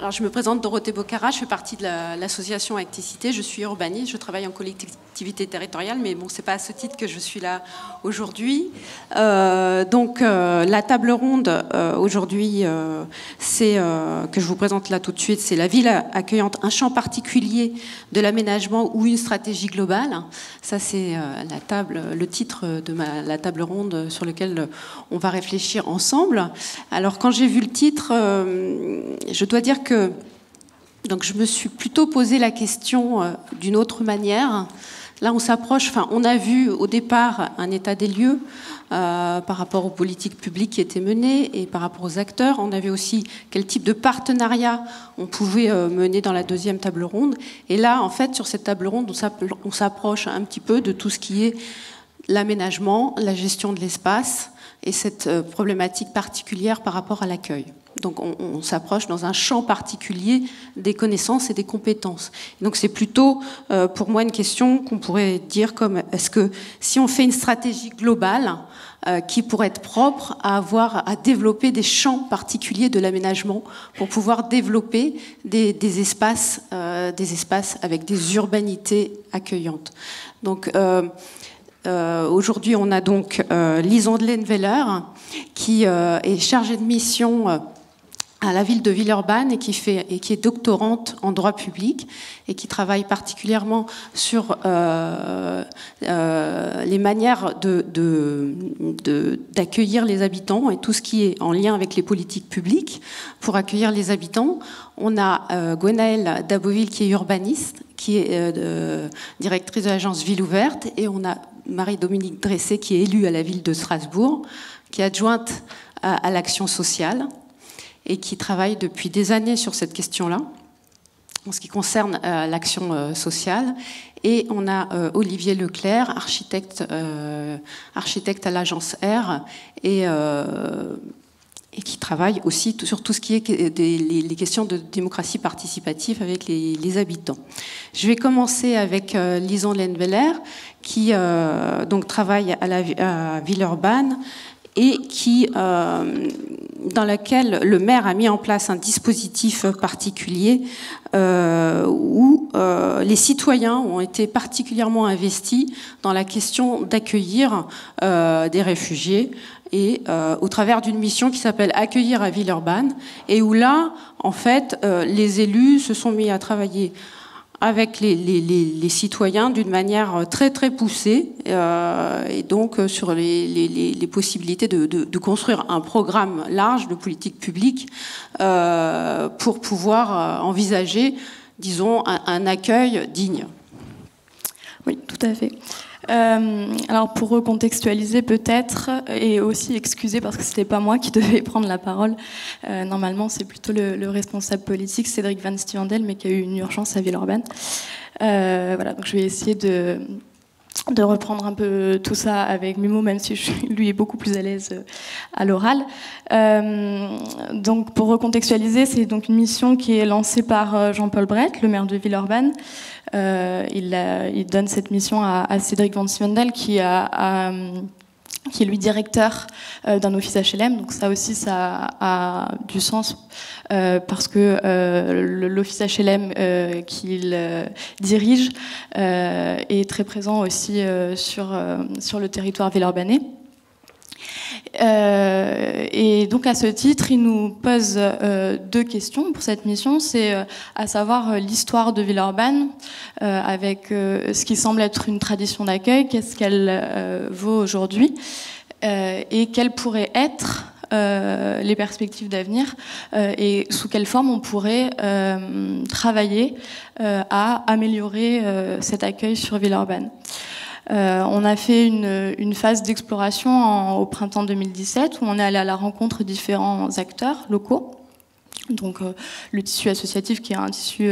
Alors, je me présente Dorothée Bocara, je fais partie de l'association Acticité, je suis urbaniste, je travaille en collectivité territoriale, mais bon, c'est pas à ce titre que je suis là aujourd'hui. La table ronde aujourd'hui, que je vous présente là tout de suite, c'est la ville accueillante, un champ particulier de l'aménagement ou une stratégie globale. Ça, c'est le titre de la table ronde sur lequel on va réfléchir ensemble. Alors, quand j'ai vu le titre, je dois dire que je me suis plutôt posé la question d'une autre manière. Là, on a vu au départ un état des lieux par rapport aux politiques publiques qui étaient menées et par rapport aux acteurs. On a vu aussi quel type de partenariat on pouvait mener dans la deuxième table ronde. Et là, en fait, sur cette table ronde, on s'approche un petit peu de tout ce qui est l'aménagement, la gestion de l'espace et cette problématique particulière par rapport à l'accueil. Donc on s'approche dans un champ particulier des connaissances et des compétences. Donc c'est plutôt pour moi une question qu'on pourrait dire comme est-ce que si on fait une stratégie globale qui pourrait être propre à développer des champs particuliers de l'aménagement pour pouvoir développer des espaces avec des urbanités accueillantes. Donc aujourd'hui on a donc Lisanne Lenveller qui est chargée de mission à la ville de Villeurbanne et qui est doctorante en droit public et qui travaille particulièrement sur les manières d'accueillir les habitants et tout ce qui est en lien avec les politiques publiques pour accueillir les habitants. On a Gwenaëlle Daboville qui est urbaniste, qui est directrice de l'agence Ville Ouverte, et on a Marie-Dominique Dressé qui est élue à la ville de Strasbourg, qui est adjointe à l'action sociale et qui travaille depuis des années sur cette question-là, en ce qui concerne l'action sociale. Et on a Olivier Leclerc, architecte à l'agence R, et qui travaille aussi sur tout ce qui est les questions de démocratie participative avec les habitants. Je vais commencer avec Lisanne Lenveller, qui donc travaille à Villeurbanne, et dans laquelle le maire a mis en place un dispositif particulier où les citoyens ont été particulièrement investis dans la question d'accueillir des réfugiés, et au travers d'une mission qui s'appelle Accueillir à Villeurbanne, et où là, en fait, les élus se sont mis à travailler avec les citoyens d'une manière très très poussée, et donc sur les possibilités de construire un programme large de politique publique pour pouvoir envisager, disons, un accueil digne. Oui, tout à fait. Alors pour recontextualiser peut-être, et aussi excuser parce que c'était pas moi qui devais prendre la parole, normalement c'est plutôt le responsable politique Cédric Van Stevendel, mais qui a eu une urgence à Villeurbanne. Voilà, donc je vais essayer de reprendre un peu tout ça avec mes mots, même si lui est beaucoup plus à l'aise à l'oral. Donc pour recontextualiser, c'est donc une mission qui est lancée par Jean-Paul Brett, le maire de Villeurbanne. Il donne cette mission à Cédric Van Stevendel qui est lui directeur d'un office HLM. Donc ça aussi, ça a du sens parce que l'office HLM qu'il dirige est très présent aussi sur le territoire villeurbanais. Et donc à ce titre, il nous pose deux questions pour cette mission, c'est à savoir l'histoire de Villeurbanne avec ce qui semble être une tradition d'accueil, qu'est-ce qu'elle vaut aujourd'hui et quelles pourraient être les perspectives d'avenir et sous quelle forme on pourrait travailler à améliorer cet accueil sur Villeurbanne. On a fait une phase d'exploration au printemps 2017 où on est allé à la rencontre de différents acteurs locaux. Donc le tissu associatif qui est un tissu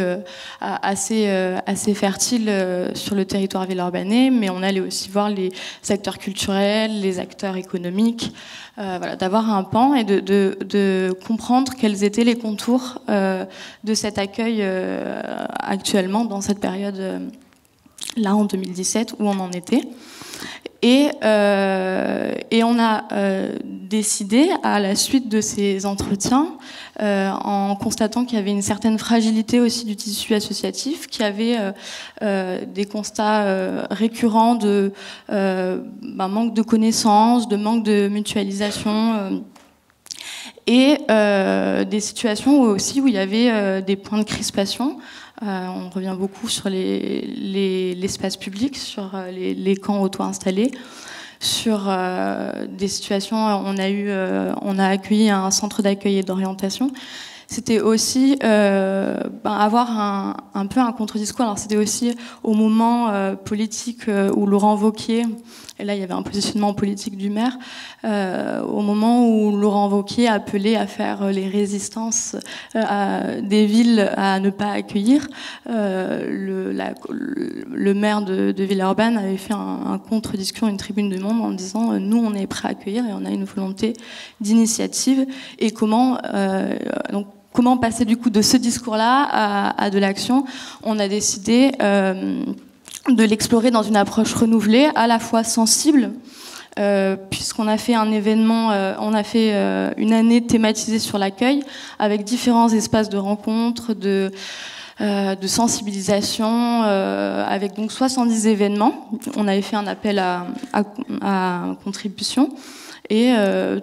assez fertile sur le territoire villeurbanais, mais on allait aussi voir les acteurs culturels, les acteurs économiques, voilà, d'avoir un pan et de comprendre quels étaient les contours de cet accueil actuellement dans cette période là en 2017 où on en était. Et on a décidé, à la suite de ces entretiens, en constatant qu'il y avait une certaine fragilité aussi du tissu associatif, qu'il y avait des constats récurrents de manque de connaissances, de manque de mutualisation, et des situations aussi où il y avait des points de crispation. On revient beaucoup sur l'espace public, sur les camps auto-installés, sur des situations. On a accueilli un centre d'accueil et d'orientation. C'était aussi avoir un peu un contre-discours. Alors c'était aussi au moment politique où Laurent Wauquiez, et là il y avait un positionnement politique du maire, au moment où Laurent Wauquiez appelait à faire les résistances des villes à ne pas accueillir, le maire de Villeurbanne avait fait un contre-discours, une tribune de Monde en disant nous on est prêt à accueillir et on a une volonté d'initiative. Et comment passer du coup de ce discours-là à de l'action? On a décidé de l'explorer dans une approche renouvelée, à la fois sensible, puisqu'on a fait un événement, on a fait une année thématisée sur l'accueil, avec différents espaces de rencontres, de sensibilisation, avec donc 70 événements. On avait fait un appel à contribution. Et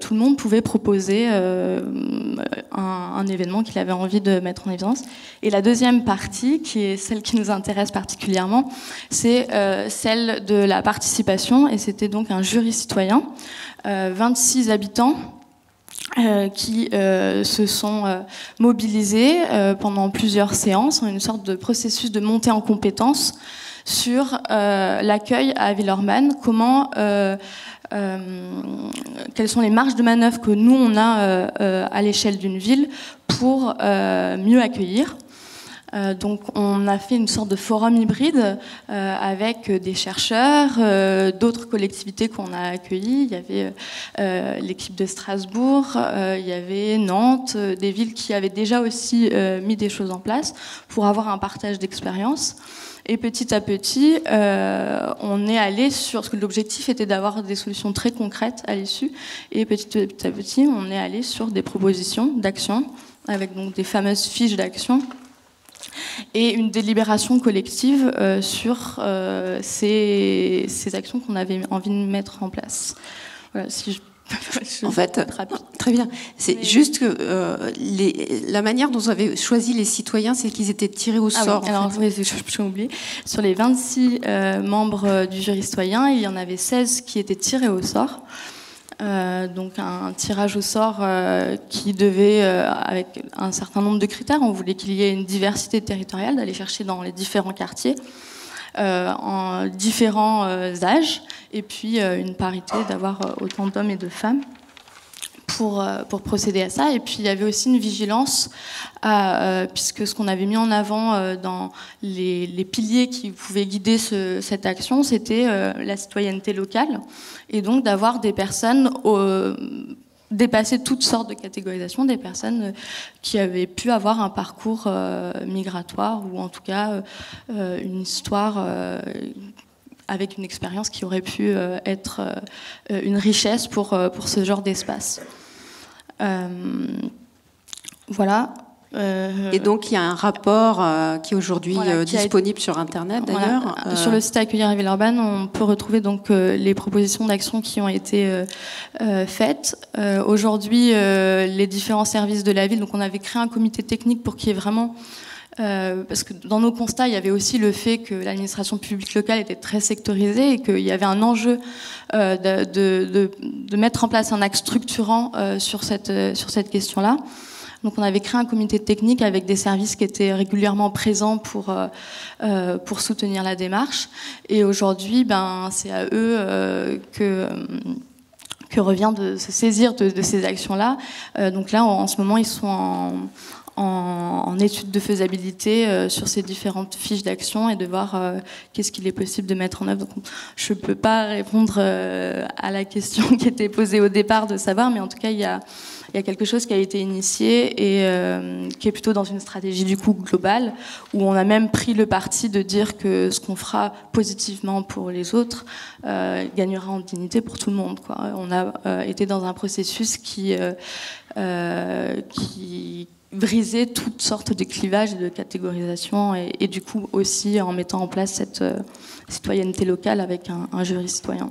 tout le monde pouvait proposer un événement qu'il avait envie de mettre en évidence. Et la deuxième partie, qui est celle qui nous intéresse particulièrement, c'est celle de la participation. Et c'était donc un jury citoyen, 26 habitants qui se sont mobilisés pendant plusieurs séances, en une sorte de processus de montée en compétences sur l'accueil à Villeurbanne, quelles sont les marges de manœuvre que nous on a à l'échelle d'une ville pour mieux accueillir. Donc on a fait une sorte de forum hybride avec des chercheurs, d'autres collectivités qu'on a accueillies. Il y avait l'équipe de Strasbourg, il y avait Nantes, des villes qui avaient déjà aussi mis des choses en place pour avoir un partage d'expérience. Et petit à petit, on est allé sur... Parce que l'objectif était d'avoir des solutions très concrètes à l'issue. Et petit à petit, on est allé sur des propositions d'action, avec donc des fameuses fiches d'action, et une délibération collective sur ces actions qu'on avait envie de mettre en place. Voilà, si je... En fait, très bien. C'est juste que la manière dont vous avez choisi les citoyens, c'est qu'ils étaient tirés au sort. Oui. Alors, oui, j'ai oublié. Sur les 26 membres du jury citoyen, il y en avait 16 qui étaient tirés au sort. Donc un tirage au sort qui devait, avec un certain nombre de critères, on voulait qu'il y ait une diversité territoriale, d'aller chercher dans les différents quartiers, en différents âges, et puis une parité, d'avoir autant d'hommes et de femmes pour procéder à ça. Et puis il y avait aussi une vigilance, puisque ce qu'on avait mis en avant dans les piliers qui pouvaient guider cette action, c'était la citoyenneté locale, et donc d'avoir des personnes dépasser toutes sortes de catégorisations, des personnes qui avaient pu avoir un parcours migratoire, ou en tout cas une histoire avec une expérience qui aurait pu être une richesse pour ce genre d'espace. Voilà. Et donc il y a un rapport qui est aujourd'hui disponible sur Internet d'ailleurs. Voilà. Sur le site Accueillir à Villeurbanne, on peut retrouver donc les propositions d'action qui ont été faites. Aujourd'hui, les différents services de la ville, donc on avait créé un comité technique pour qu'il y ait vraiment... parce que dans nos constats, il y avait aussi le fait que l'administration publique locale était très sectorisée et qu'il y avait un enjeu de mettre en place un axe structurant sur cette question-là. Donc on avait créé un comité technique avec des services qui étaient régulièrement présents pour soutenir la démarche. Et aujourd'hui, c'est à eux que revient de se saisir de ces actions-là. Donc là, en ce moment, ils sont en étude de faisabilité sur ces différentes fiches d'action et de voir qu'est-ce qu'il est possible de mettre en œuvre. Donc, je ne peux pas répondre à la question qui était posée au départ de savoir, mais en tout cas, il y a quelque chose qui a été initié et qui est plutôt dans une stratégie du coup globale, où on a même pris le parti de dire que ce qu'on fera positivement pour les autres gagnera en dignité pour tout le monde, quoi. On a été dans un processus qui briser toutes sortes de clivages et de catégorisation et du coup aussi en mettant en place cette citoyenneté locale avec un jury citoyen.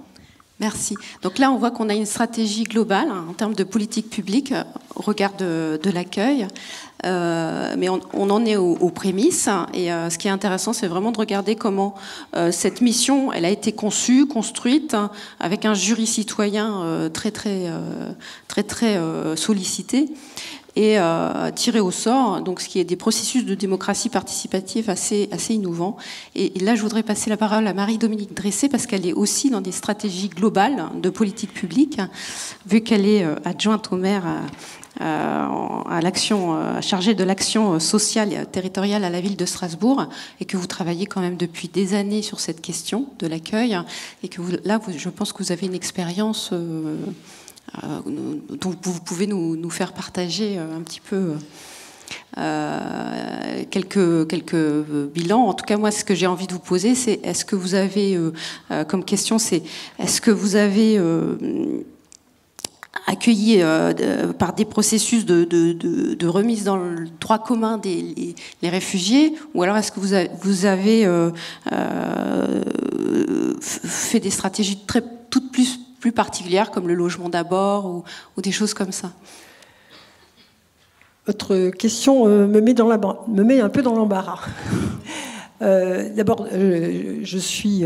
Merci. Donc là, on voit qu'on a une stratégie globale en termes de politique publique au regard de l'accueil, mais on en est aux prémices. Et ce qui est intéressant, c'est vraiment de regarder comment cette mission, elle a été conçue, construite, avec un jury citoyen très sollicité. Et tiré au sort, donc ce qui est des processus de démocratie participative assez innovants. Et là, je voudrais passer la parole à Marie-Dominique Dressé, parce qu'elle est aussi dans des stratégies globales de politique publique, vu qu'elle est adjointe au maire à l'action, chargée de l'action sociale et territoriale à la ville de Strasbourg, et que vous travaillez quand même depuis des années sur cette question de l'accueil, et que je pense que vous avez une expérience dont vous pouvez nous faire partager un petit peu quelques bilans. En tout cas, moi, ce que j'ai envie de vous poser, c'est est-ce que vous avez, comme question, c'est est-ce que vous avez accueilli par des processus de remise dans le droit commun les réfugiés, ou alors est-ce que vous avez fait des stratégies toutes plus particulières comme le logement d'abord ou des choses comme ça? Votre question me met un peu dans l'embarras. D'abord, je suis...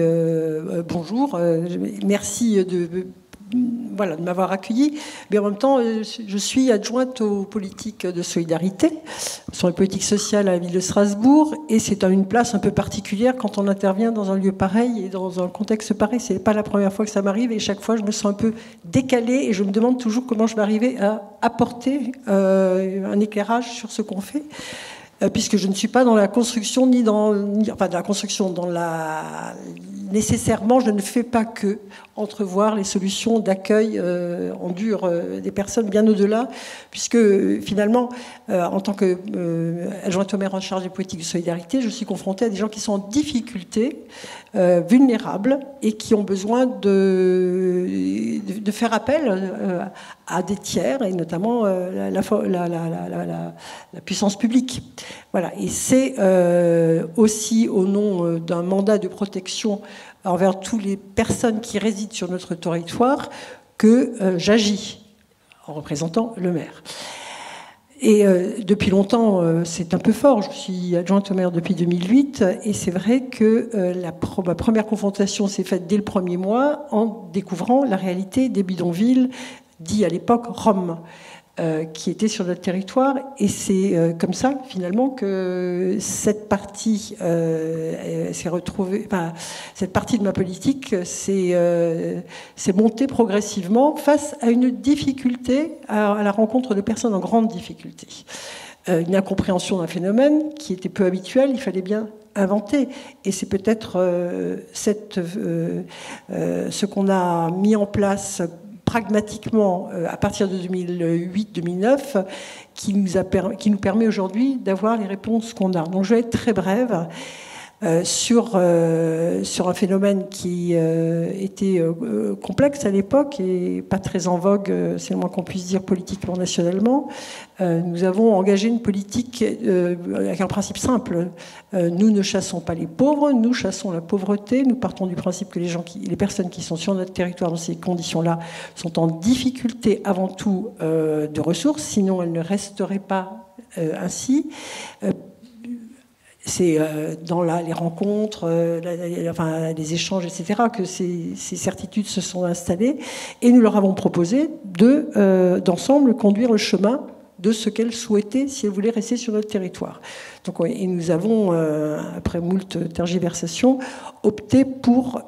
bonjour, merci de m'avoir accueilli, mais en même temps, je suis adjointe aux politiques de solidarité, sur les politiques sociales à la ville de Strasbourg, et c'est une place un peu particulière quand on intervient dans un lieu pareil et dans un contexte pareil. C'est pas la première fois que ça m'arrive, et chaque fois, je me sens un peu décalée, et je me demande toujours comment je vais arriver à apporter un éclairage sur ce qu'on fait. Puisque je ne suis pas dans la construction, nécessairement, je ne fais pas que entrevoir les solutions d'accueil en dur des personnes bien au-delà, puisque finalement, en tant qu'adjointe au maire en charge des politiques de solidarité, je suis confrontée à des gens qui sont en difficulté, vulnérables, et qui ont besoin de faire appel à des tiers, et notamment la puissance publique. Voilà. Et c'est aussi au nom d'un mandat de protection envers toutes les personnes qui résident sur notre territoire que j'agis en représentant le maire. Et depuis longtemps, c'est un peu fort. Je suis adjointe au maire depuis 2008, et c'est vrai que ma première confrontation s'est faite dès le premier mois en découvrant la réalité des bidonvilles dits à l'époque Roms, qui étaient sur notre territoire. Et c'est comme ça, finalement, que cette partie s'est retrouvée. Enfin, cette partie de ma politique s'est montée progressivement face à une difficulté, à la rencontre de personnes en grande difficulté. Une incompréhension d'un phénomène qui était peu habituel, il fallait bien inventer. Et c'est peut-être ce qu'on a mis en place pragmatiquement à partir de 2008-2009 qui nous permet aujourd'hui d'avoir les réponses qu'on a. Donc je vais être très brève sur un phénomène qui était complexe à l'époque et pas très en vogue, c'est le moins qu'on puisse dire, politiquement, nationalement. Nous avons engagé une politique avec un principe simple. Nous ne chassons pas les pauvres, nous chassons la pauvreté. Nous partons du principe que les personnes qui sont sur notre territoire dans ces conditions-là sont en difficulté avant tout de ressources, sinon elles ne resteraient pas ainsi. C'est dans les rencontres, les échanges, etc., que ces certitudes se sont installées. Et nous leur avons proposé d'ensemble conduire le chemin de ce qu'elles souhaitaient si elles voulaient rester sur notre territoire. Donc, et nous avons, après moult tergiversations, opté pour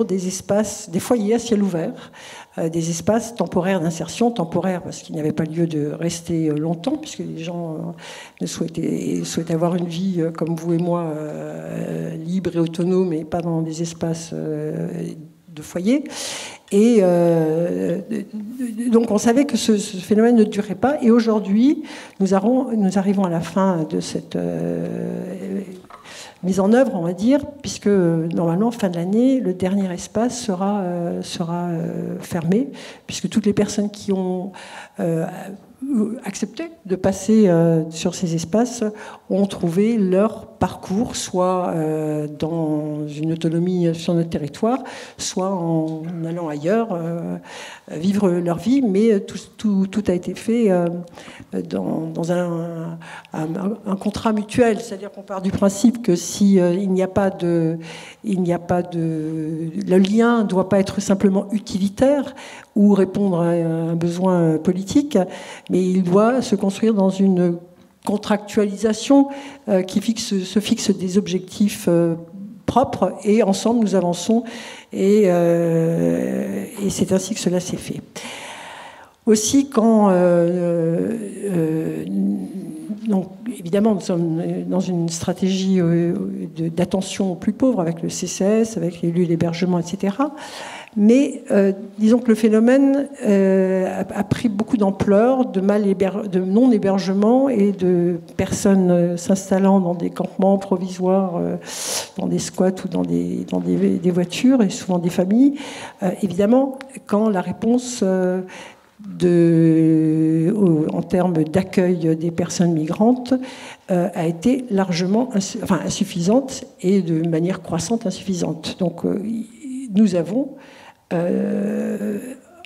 des espaces, des foyers à ciel ouvert, des espaces temporaires d'insertion, temporaires parce qu'il n'y avait pas lieu de rester longtemps, puisque les gens souhaitaient avoir une vie comme vous et moi, libre et autonome, et pas dans des espaces de foyer. Et donc on savait que ce phénomène ne durait pas. Et aujourd'hui, nous arrivons à la fin de cette mise en œuvre, on va dire, puisque normalement, fin de l'année, le dernier espace sera fermé, puisque toutes les personnes qui ont accepté de passer sur ces espaces ont trouvé leur parcours, soit dans une autonomie sur notre territoire, soit en allant ailleurs vivre leur vie, mais tout a été fait dans un contrat mutuel, c'est-à-dire qu'on part du principe que si il n'y a pas de le lien ne doit pas être simplement utilitaire ou répondre à un besoin politique, mais il doit se construire dans une contractualisation qui se fixe des objectifs propres, et ensemble nous avançons, et c'est ainsi que cela s'est fait. Aussi, quand donc, évidemment, nous sommes dans une stratégie d'attention aux plus pauvres avec le CCS, avec les lieux d'hébergement, etc. Mais disons que le phénomène a pris beaucoup d'ampleur, de non-hébergement et de personnes s'installant dans des campements provisoires, dans des squats ou dans des voitures, et souvent des familles. Évidemment, quand la réponse en termes d'accueil des personnes migrantes a été largement insuffisante, et de manière croissante insuffisante. Donc nous avons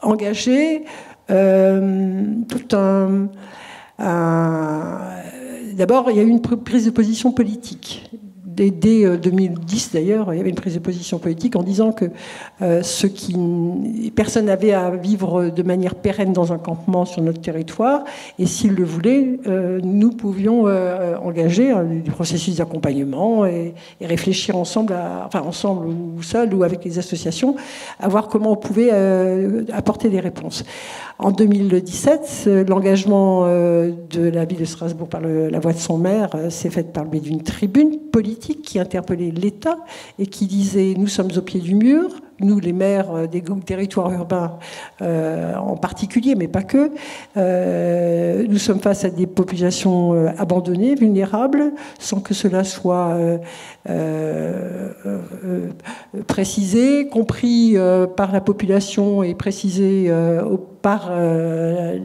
engagé tout un... D'abord, il y a eu une prise de position politique. Dès 2010, d'ailleurs, il y avait une prise de position politique en disant que personne n'avait à vivre de manière pérenne dans un campement sur notre territoire, et s'il le voulait, nous pouvions engager du processus d'accompagnement et réfléchir ensemble, ensemble ou seul ou avec les associations, à voir comment on pouvait apporter des réponses. En 2017, l'engagement de la ville de Strasbourg par la voix de son maire s'est fait par le biais d'une tribune politique qui interpellait l'État et qui disait « Nous sommes au pied du mur ». Nous, les maires des territoires urbains en particulier, mais pas que, nous sommes face à des populations abandonnées, vulnérables, sans que cela soit précisé, compris par la population et précisé par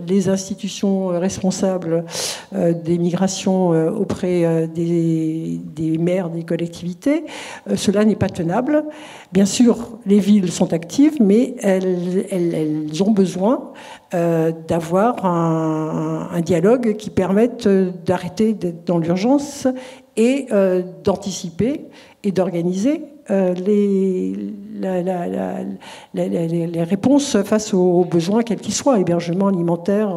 les institutions responsables des migrations auprès des maires, des collectivités. Cela n'est pas tenable. Bien sûr, les villes sont actives, mais elles ont besoin d'avoir un dialogue qui permette d'arrêter d'être dans l'urgence et d'anticiper et d'organiser les réponses face aux besoins, quels qu'ils soient, hébergement, alimentaire.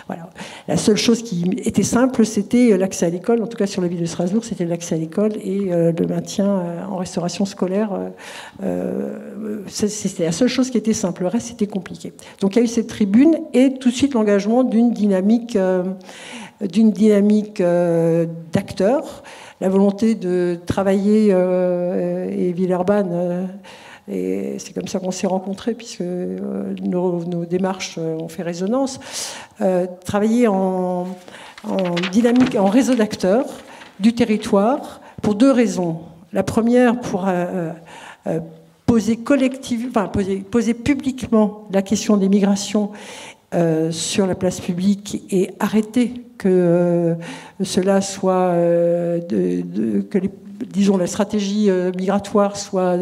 Voilà. La seule chose qui était simple, c'était l'accès à l'école. En tout cas, sur la ville de Strasbourg, c'était l'accès à l'école et le maintien en restauration scolaire. C'était la seule chose qui était simple. Le reste, c'était compliqué. Donc, il y a eu cette tribune et tout de suite l'engagement d'une dynamique d'acteurs. La volonté de travailler, et Villeurbanne, et c'est comme ça qu'on s'est rencontrés, puisque nos démarches ont fait résonance, travailler en dynamique, en réseau d'acteurs du territoire, pour deux raisons. La première, pour poser publiquement la question des migrations sur la place publique et arrêter que cela soit disons, la stratégie migratoire soit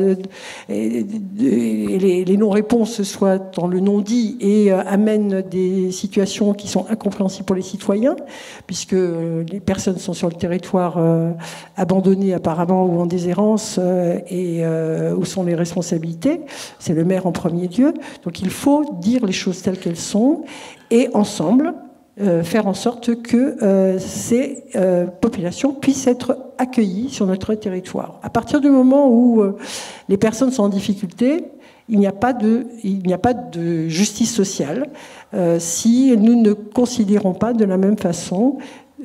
et les non-réponses soient dans le non-dit et amènent des situations qui sont incompréhensibles pour les citoyens, puisque les personnes sont sur le territoire abandonnées apparemment ou en déshérence, et où sont les responsabilités? C'est le maire en premier lieu. Donc il faut dire les choses telles qu'elles sont et ensemble faire en sorte que ces populations puissent être accueillies sur notre territoire. À partir du moment où les personnes sont en difficulté, il n'y a pas de justice sociale si nous ne considérons pas de la même façon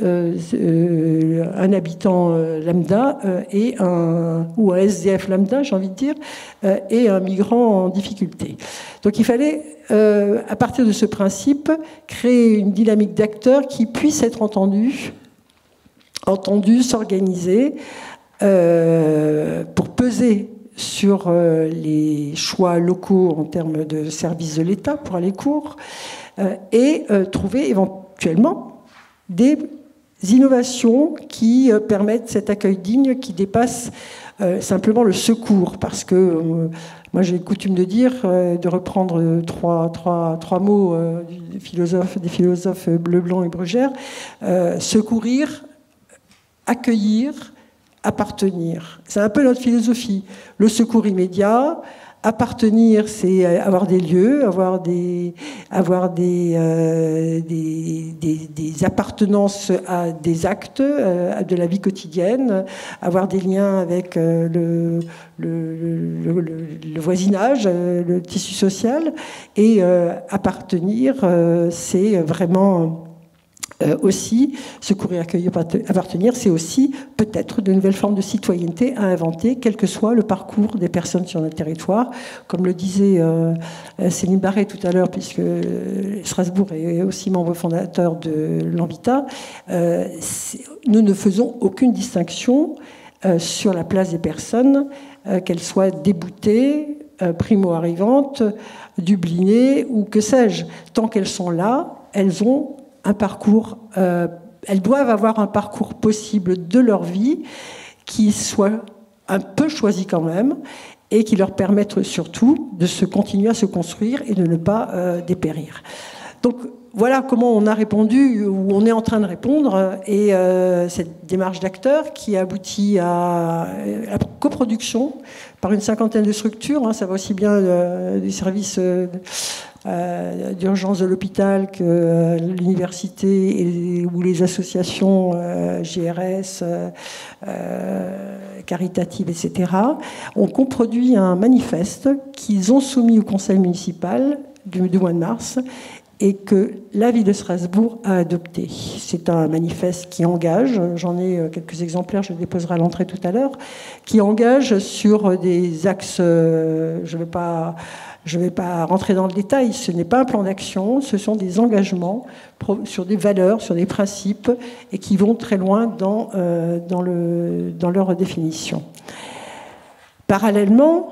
un habitant lambda ou un SDF lambda, j'ai envie de dire, et un migrant en difficulté. Donc il fallait, à partir de ce principe, créer une dynamique d'acteurs qui puisse être entendus, s'organiser pour peser sur les choix locaux en termes de services de l'État pour aller court et trouver éventuellement des innovations qui permettent cet accueil digne qui dépasse simplement le secours. Parce que moi j'ai coutume de dire, de reprendre trois mots des philosophes Leblanc et Bruegère, secourir, accueillir, appartenir. C'est un peu notre philosophie. Le secours immédiat, appartenir, c'est avoir des lieux, avoir des appartenances à des actes de la vie quotidienne, avoir des liens avec le voisinage, le tissu social. Et appartenir, c'est vraiment aussi, secourir, accueillir, appartenir, c'est aussi peut-être de nouvelles formes de citoyenneté à inventer, quel que soit le parcours des personnes sur notre territoire. Comme le disait Céline Barret tout à l'heure, puisque Strasbourg est aussi membre fondateur de l'Envita, nous ne faisons aucune distinction sur la place des personnes, qu'elles soient déboutées, primo-arrivantes, dublinées ou que sais-je. Tant qu'elles sont là, elles ont un parcours, elles doivent avoir un parcours possible de leur vie qui soit un peu choisi quand même et qui leur permette surtout de continuer à se construire et de ne pas dépérir. Donc voilà comment on a répondu, ou on est en train de répondre, et cette démarche d'acteurs qui aboutit à la coproduction par une cinquantaine de structures, ça va aussi bien du service d'urgence de l'hôpital que l'université ou les associations GRS, caritatives, etc., ont coproduit un manifeste qu'ils ont soumis au conseil municipal du mois de mars et que la ville de Strasbourg a adopté. C'est un manifeste qui engage, j'en ai quelques exemplaires, je le déposerai à l'entrée tout à l'heure, qui engage sur des axes, je ne vais pas rentrer dans le détail, ce n'est pas un plan d'action, ce sont des engagements sur des valeurs, sur des principes, et qui vont très loin dans leur définition. Parallèlement,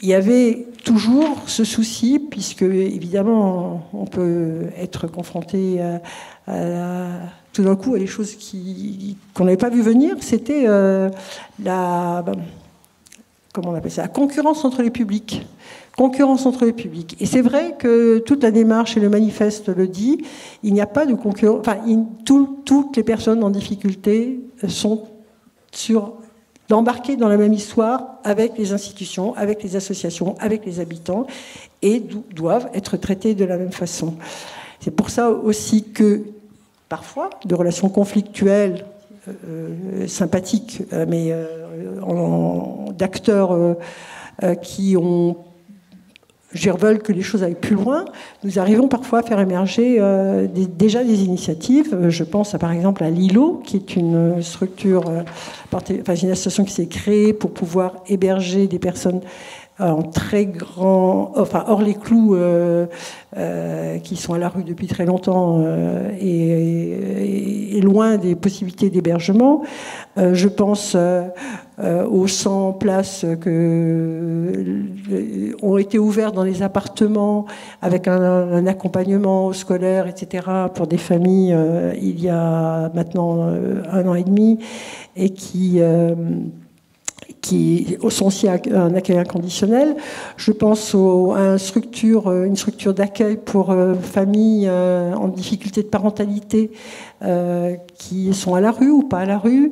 il y avait toujours ce souci, puisque évidemment on peut être confronté tout d'un coup à des choses qu'on n'avait pas vu venir, c'était comment on appelle ça, la concurrence entre les publics. Concurrence entre les publics. Et c'est vrai que toute la démarche et le manifeste le dit, il n'y a pas de concurrence. Enfin, toutes les personnes en difficulté sont d'embarquer dans la même histoire avec les institutions, avec les associations, avec les habitants, et doivent être traitées de la même façon. C'est pour ça aussi que, parfois, de relations conflictuelles, sympathiques, mais d'acteurs qui veulent que les choses aillent plus loin, nous arrivons parfois à faire émerger déjà des initiatives. Je pense par exemple à l'ILO, qui est une structure, une association qui s'est créée pour pouvoir héberger des personnes hors les clous, qui sont à la rue depuis très longtemps et loin des possibilités d'hébergement. Je pense aux 100 places qui ont été ouvertes dans les appartements avec un accompagnement scolaire, etc., pour des familles il y a maintenant 1 an et demi, et qui sont aussi un accueil inconditionnel. Je pense à une structure d'accueil pour familles en difficulté de parentalité qui sont à la rue ou pas à la rue,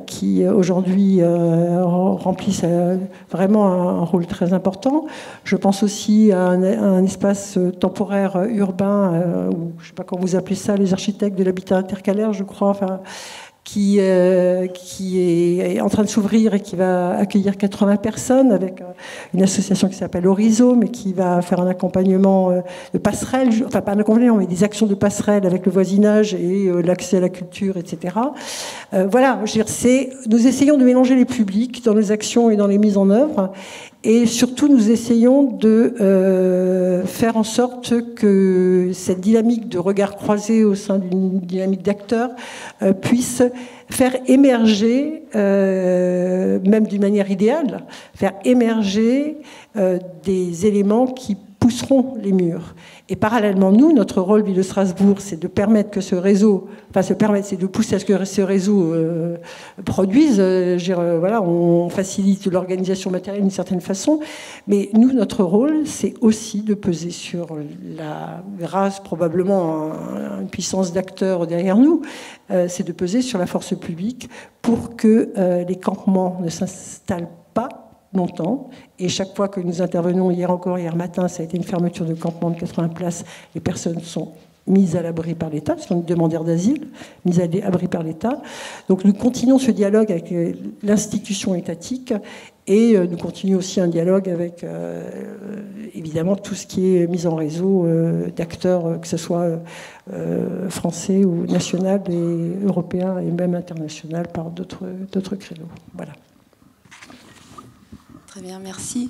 qui aujourd'hui remplissent vraiment un rôle très important. Je pense aussi à un espace temporaire urbain, ou je ne sais pas comment vous appelez ça, les architectes de l'habitat intercalaire, je crois, qui est en train de s'ouvrir et qui va accueillir 80 personnes avec une association qui s'appelle Horizon, mais qui va faire un accompagnement de passerelle, enfin pas un accompagnement, mais des actions de passerelle avec le voisinage et l'accès à la culture, etc. Voilà, je veux dire, nous essayons de mélanger les publics dans nos actions et dans les mises en œuvre. Et surtout, nous essayons de faire en sorte que cette dynamique de regard croisé au sein d'une dynamique d'acteurs puisse faire émerger, même d'une manière idéale, faire émerger des éléments qui pousseront les murs. Et parallèlement, nous, notre rôle, Ville de Strasbourg, c'est de permettre que ce réseau, c'est de pousser à ce que ce réseau produise. Voilà, on facilite l'organisation matérielle d'une certaine façon, mais nous, notre rôle, c'est aussi de peser sur grâce probablement à une puissance d'acteurs derrière nous, c'est de peser sur la force publique pour que les campements ne s'installent pas longtemps. Et chaque fois que nous intervenons, hier matin, ça a été une fermeture de campement de 80 places, les personnes sont mises à l'abri par l'État, ce sont des demandeurs d'asile, mises à l'abri par l'État. Donc nous continuons ce dialogue avec l'institution étatique et nous continuons aussi un dialogue avec, évidemment, tout ce qui est mise en réseau d'acteurs, que ce soit français ou national et européen et même international par d'autres créneaux. Voilà. Très bien, merci.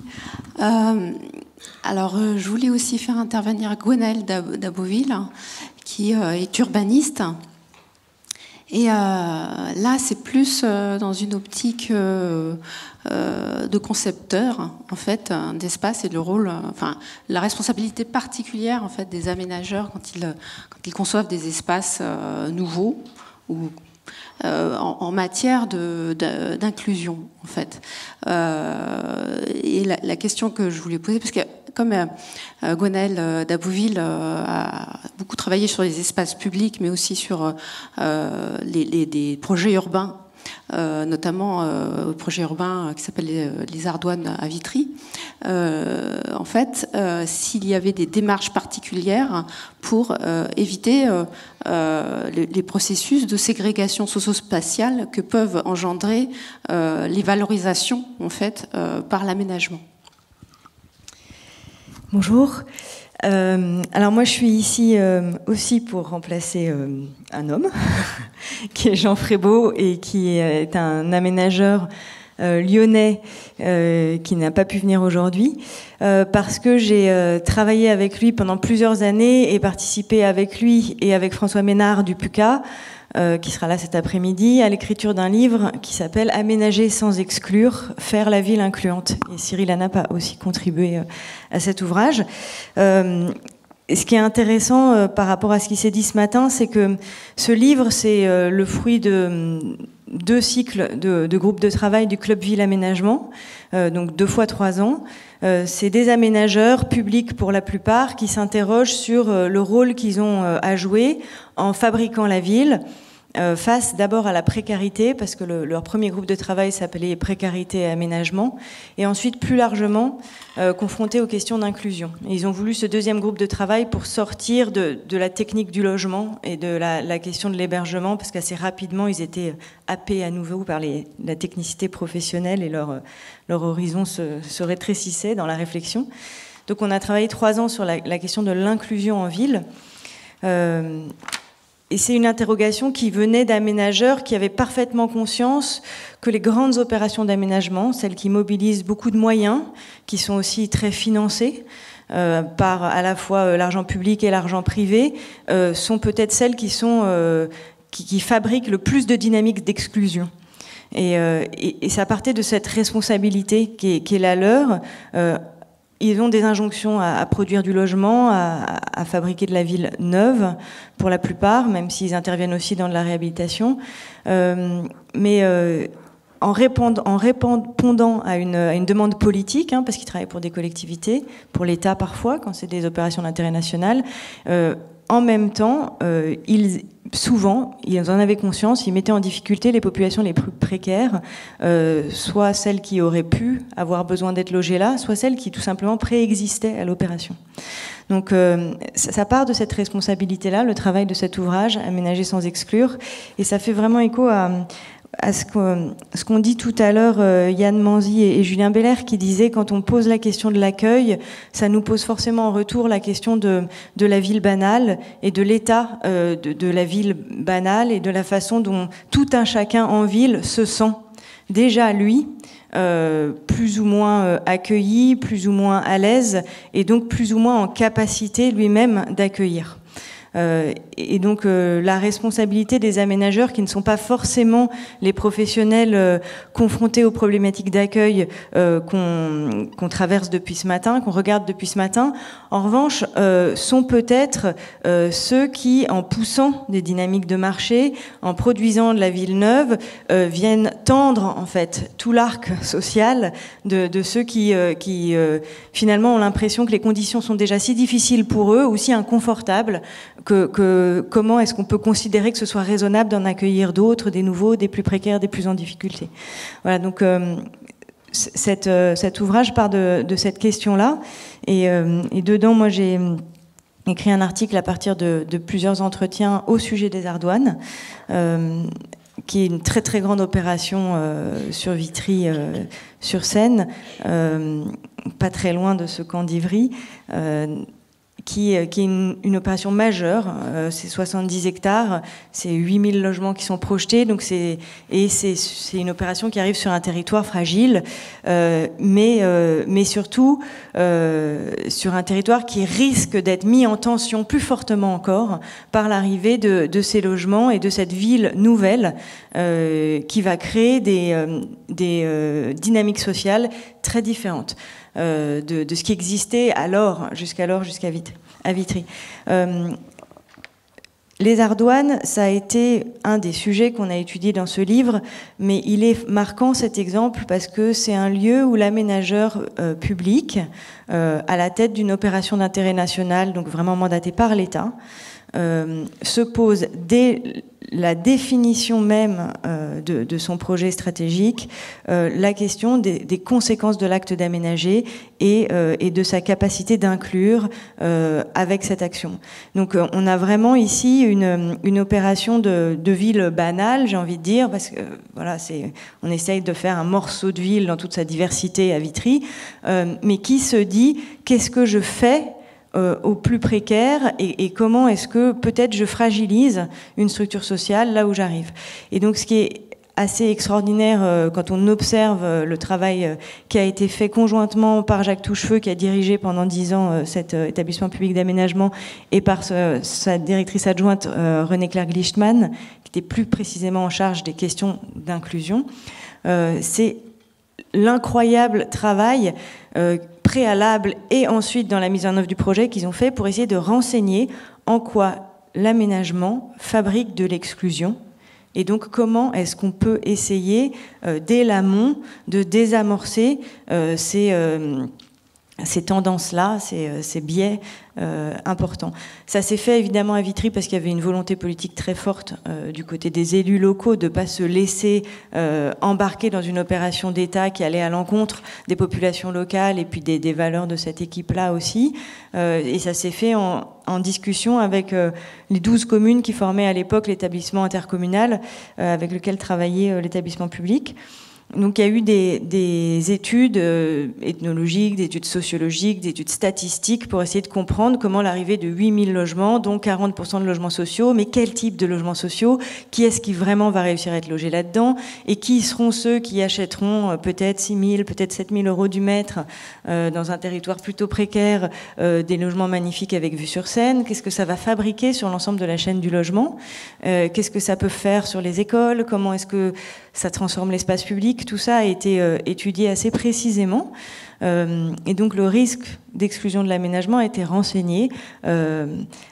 Alors, je voulais aussi faire intervenir Gwenaëlle d'Aboville, qui est urbaniste. Et là, c'est plus dans une optique de concepteur, en fait, d'espace et le rôle, la responsabilité particulière, en fait, des aménageurs quand ils conçoivent des espaces nouveaux ou en matière d'inclusion, en fait. Et la question que je voulais poser, parce que comme Gwenaëlle d'Aboville a beaucoup travaillé sur les espaces publics, mais aussi sur des projets urbains, notamment le projet urbain qui s'appelle les Ardoines à Vitry. En fait, s'il y avait des démarches particulières pour éviter les processus de ségrégation socio-spatiale que peuvent engendrer les valorisations, en fait, par l'aménagement. Bonjour. Alors moi je suis ici aussi pour remplacer un homme qui est Jean Frébeau et qui est un aménageur lyonnais qui n'a pas pu venir aujourd'hui parce que j'ai travaillé avec lui pendant plusieurs années et participé avec lui et avec François Ménard du PUCA qui sera là cet après-midi, à l'écriture d'un livre qui s'appelle « Aménager sans exclure, faire la ville incluante ». Et Cyril Hanap a aussi contribué à cet ouvrage. Ce qui est intéressant par rapport à ce qui s'est dit ce matin, c'est que ce livre, c'est le fruit de 2 cycles de groupes de travail du Club Ville Aménagement, donc 2 fois 3 ans. C'est des aménageurs publics pour la plupart qui s'interrogent sur le rôle qu'ils ont à jouer en fabriquant la ville, face d'abord à la précarité, parce que leur premier groupe de travail s'appelait Précarité et Aménagement, et ensuite plus largement confrontés aux questions d'inclusion. Ils ont voulu ce 2e groupe de travail pour sortir de la technique du logement et de la question de l'hébergement, parce qu'assez rapidement ils étaient happés à nouveau par la technicité professionnelle et leur horizon se rétrécissait dans la réflexion. Donc on a travaillé 3 ans sur la question de l'inclusion en ville. Et c'est une interrogation qui venait d'aménageurs qui avaient parfaitement conscience que les grandes opérations d'aménagement, celles qui mobilisent beaucoup de moyens, qui sont aussi très financées par à la fois l'argent public et l'argent privé, sont peut-être celles qui fabriquent le plus de dynamique d'exclusion. Et ça partait de cette responsabilité qui est la leur. Ils ont des injonctions à produire du logement, à fabriquer de la ville neuve, pour la plupart, même s'ils interviennent aussi dans de la réhabilitation. Mais en répondant à une demande politique, parce qu'ils travaillent pour des collectivités, pour l'État parfois, quand c'est des opérations d'intérêt national, en même temps, souvent, ils en avaient conscience, ils mettaient en difficulté les populations les plus précaires, soit celles qui auraient pu avoir besoin d'être logées là, soit celles qui tout simplement préexistaient à l'opération. Donc ça part de cette responsabilité-là, le travail de cet ouvrage, Aménager sans exclure, et ça fait vraiment écho à ce qu'on dit tout à l'heure, Yann Manzi et Julien Belair, qui disaient quand on pose la question de l'accueil, ça nous pose forcément en retour la question de la ville banale et de l'état de la ville banale et de la façon dont tout un chacun en ville se sent déjà lui, plus ou moins accueilli, plus ou moins à l'aise et donc plus ou moins en capacité lui-même d'accueillir. Et donc la responsabilité des aménageurs qui ne sont pas forcément les professionnels confrontés aux problématiques d'accueil qu'on traverse depuis ce matin, qu'on regarde depuis ce matin, en revanche sont peut-être ceux qui, en poussant des dynamiques de marché, en produisant de la ville neuve, viennent tendre en fait tout l'arc social de ceux qui finalement ont l'impression que les conditions sont déjà si difficiles pour eux ou si inconfortables que comment est-ce qu'on peut considérer que ce soit raisonnable d'en accueillir d'autres, des nouveaux, des plus précaires, des plus en difficulté. Voilà, donc cet ouvrage part de cette question-là, et dedans, moi, j'ai écrit un article à partir de plusieurs entretiens au sujet des Ardoines, qui est une très très grande opération sur Vitry, sur Seine, pas très loin de ce camp d'Ivry, qui est une opération majeure. C'est 70 hectares, c'est 8000 logements qui sont projetés, donc c'est une opération qui arrive sur un territoire fragile, mais surtout sur un territoire qui risque d'être mis en tension plus fortement encore par l'arrivée de ces logements et de cette ville nouvelle qui va créer des dynamiques sociales très différentes de ce qui existait jusqu'à Vitry. Les Ardoines, ça a été un des sujets qu'on a étudié dans ce livre, mais il est marquant cet exemple parce que c'est un lieu où l'aménageur public, à la tête d'une opération d'intérêt national, donc vraiment mandaté par l'État, se pose dès la définition même de son projet stratégique la question des conséquences de l'acte d'aménager et de sa capacité d'inclure avec cette action. Donc on a vraiment ici une opération de ville banale, j'ai envie de dire, parce que voilà, on essaye de faire un morceau de ville dans toute sa diversité à Vitry, mais qui se dit qu'est-ce que je fais aux plus précaires et comment est-ce que peut-être je fragilise une structure sociale là où j'arrive. Et donc ce qui est assez extraordinaire quand on observe le travail qui a été fait conjointement par Jacques Touchefeu, qui a dirigé pendant 10 ans cet établissement public d'aménagement, et par sa directrice adjointe Renée-Claire Glichtmann, qui était plus précisément en charge des questions d'inclusion. C'est l'incroyable travail préalable et ensuite dans la mise en œuvre du projet qu'ils ont fait pour essayer de renseigner en quoi l'aménagement fabrique de l'exclusion et donc comment est-ce qu'on peut essayer dès l'amont de désamorcer ces tendances-là, ces biais importants. Ça s'est fait évidemment à Vitry parce qu'il y avait une volonté politique très forte du côté des élus locaux de ne pas se laisser embarquer dans une opération d'État qui allait à l'encontre des populations locales et puis des valeurs de cette équipe-là aussi. Et ça s'est fait en discussion avec les 12 communes qui formaient à l'époque l'établissement intercommunal avec lequel travaillait l'établissement public. Donc il y a eu des études ethnologiques, des études sociologiques, des études statistiques pour essayer de comprendre comment l'arrivée de 8000 logements, dont 40% de logements sociaux, mais quel type de logements sociaux, qui est-ce qui vraiment va réussir à être logé là-dedans, et qui seront ceux qui achèteront peut-être 6000, peut-être 7000 euros du mètre dans un territoire plutôt précaire, des logements magnifiques avec vue sur Seine. Qu'est-ce que ça va fabriquer sur l'ensemble de la chaîne du logement, qu'est-ce que ça peut faire sur les écoles, comment est-ce que ça transforme l'espace public. Tout ça a été étudié assez précisément. Et donc le risque d'exclusion de l'aménagement a été renseigné.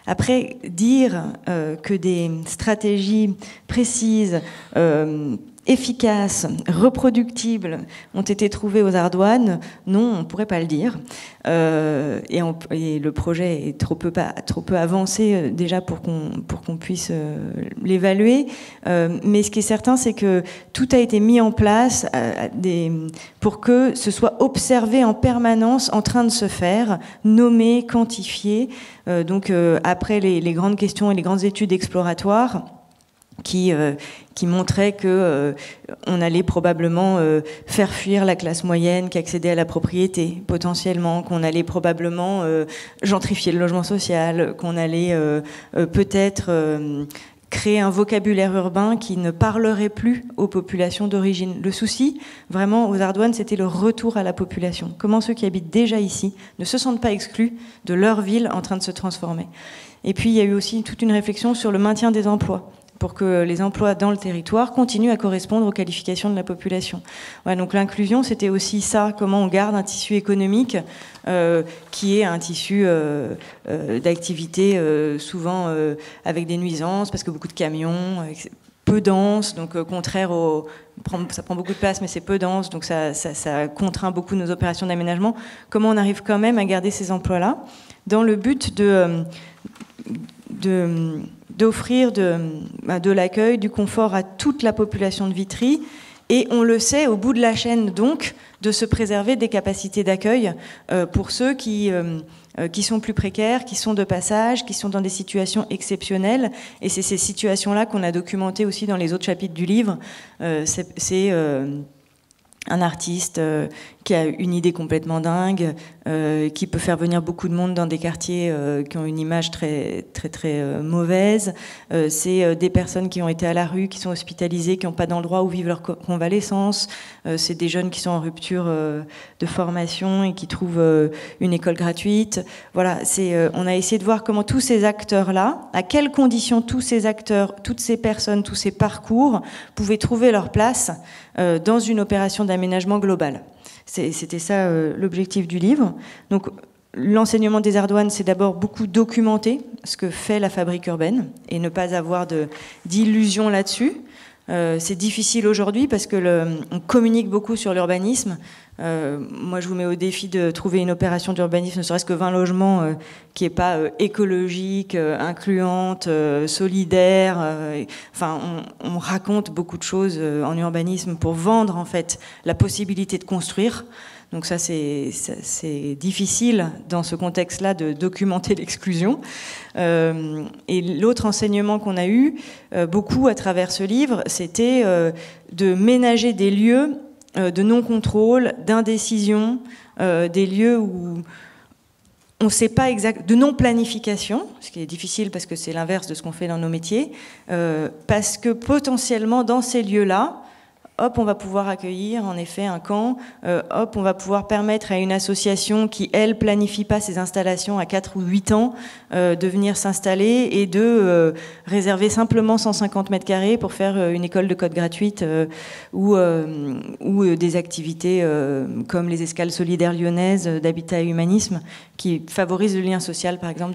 Après, dire que des stratégies précises, efficaces, reproductibles ont été trouvées aux Ardoines, non, on ne pourrait pas le dire. Et le projet est trop peu avancé déjà pour qu'on puisse l'évaluer. Mais ce qui est certain, c'est que tout a été mis en place pour que ce soit observé savez en permanence en train de se faire, nommés, quantifiés. Donc après les grandes questions et les grandes études exploratoires, qui montrait que on allait probablement faire fuir la classe moyenne qui accédait à la propriété potentiellement, qu'on allait probablement gentrifier le logement social, qu'on allait peut-être créer un vocabulaire urbain qui ne parlerait plus aux populations d'origine. Le souci, vraiment, aux Ardoines, c'était le retour à la population. Comment ceux qui habitent déjà ici ne se sentent pas exclus de leur ville en train de se transformer. Et puis, il y a eu aussi toute une réflexion sur le maintien des emplois, pour que les emplois dans le territoire continuent à correspondre aux qualifications de la population. Ouais, donc l'inclusion, c'était aussi ça, comment on garde un tissu économique qui est un tissu d'activité souvent avec des nuisances, parce que beaucoup de camions, peu dense, donc contraire au... Ça prend beaucoup de place, mais c'est peu dense, donc ça contraint beaucoup nos opérations d'aménagement. Comment on arrive quand même à garder ces emplois-là dans le but d'offrir de l'accueil, du confort à toute la population de Vitry, et on le sait, au bout de la chaîne, donc, de se préserver des capacités d'accueil pour ceux qui sont plus précaires, qui sont de passage, qui sont dans des situations exceptionnelles. Et c'est ces situations-là qu'on a documentées aussi dans les autres chapitres du livre. C'est un artiste qui a une idée complètement dingue, qui peut faire venir beaucoup de monde dans des quartiers qui ont une image très très très mauvaise. C'est des personnes qui ont été à la rue, qui sont hospitalisées, qui n'ont pas d'endroit où vivre leur convalescence. C'est des jeunes qui sont en rupture de formation et qui trouvent une école gratuite. Voilà, on a essayé de voir comment tous ces acteurs-là, à quelles conditions tous ces acteurs, toutes ces personnes, tous ces parcours pouvaient trouver leur place dans une opération d'aménagement global. C'était ça l'objectif du livre. Donc l'enseignement des Ardoines, c'est d'abord beaucoup documenter ce que fait la fabrique urbaine et ne pas avoir d'illusions là-dessus. C'est difficile aujourd'hui parce que on communique beaucoup sur l'urbanisme. Moi, je vous mets au défi de trouver une opération d'urbanisme, ne serait-ce que 20 logements qui n'est pas écologique, incluante, solidaire. Enfin, on raconte beaucoup de choses en urbanisme pour vendre en fait la possibilité de construire. Donc ça, c'est difficile dans ce contexte-là de documenter l'exclusion. Et l'autre enseignement qu'on a eu beaucoup à travers ce livre, c'était de ménager des lieux de non-contrôle, d'indécision, des lieux où on ne sait pas exact, de non-planification, ce qui est difficile parce que c'est l'inverse de ce qu'on fait dans nos métiers, parce que potentiellement dans ces lieux-là, hop, on va pouvoir accueillir en effet un camp, hop, on va pouvoir permettre à une association qui, elle, planifie pas ses installations à 4 ou 8 ans, de venir s'installer et de réserver simplement 150 mètres carrés pour faire une école de code gratuite ou des activités comme les escales solidaires lyonnaises d'habitat et humanisme qui favorisent le lien social, par exemple,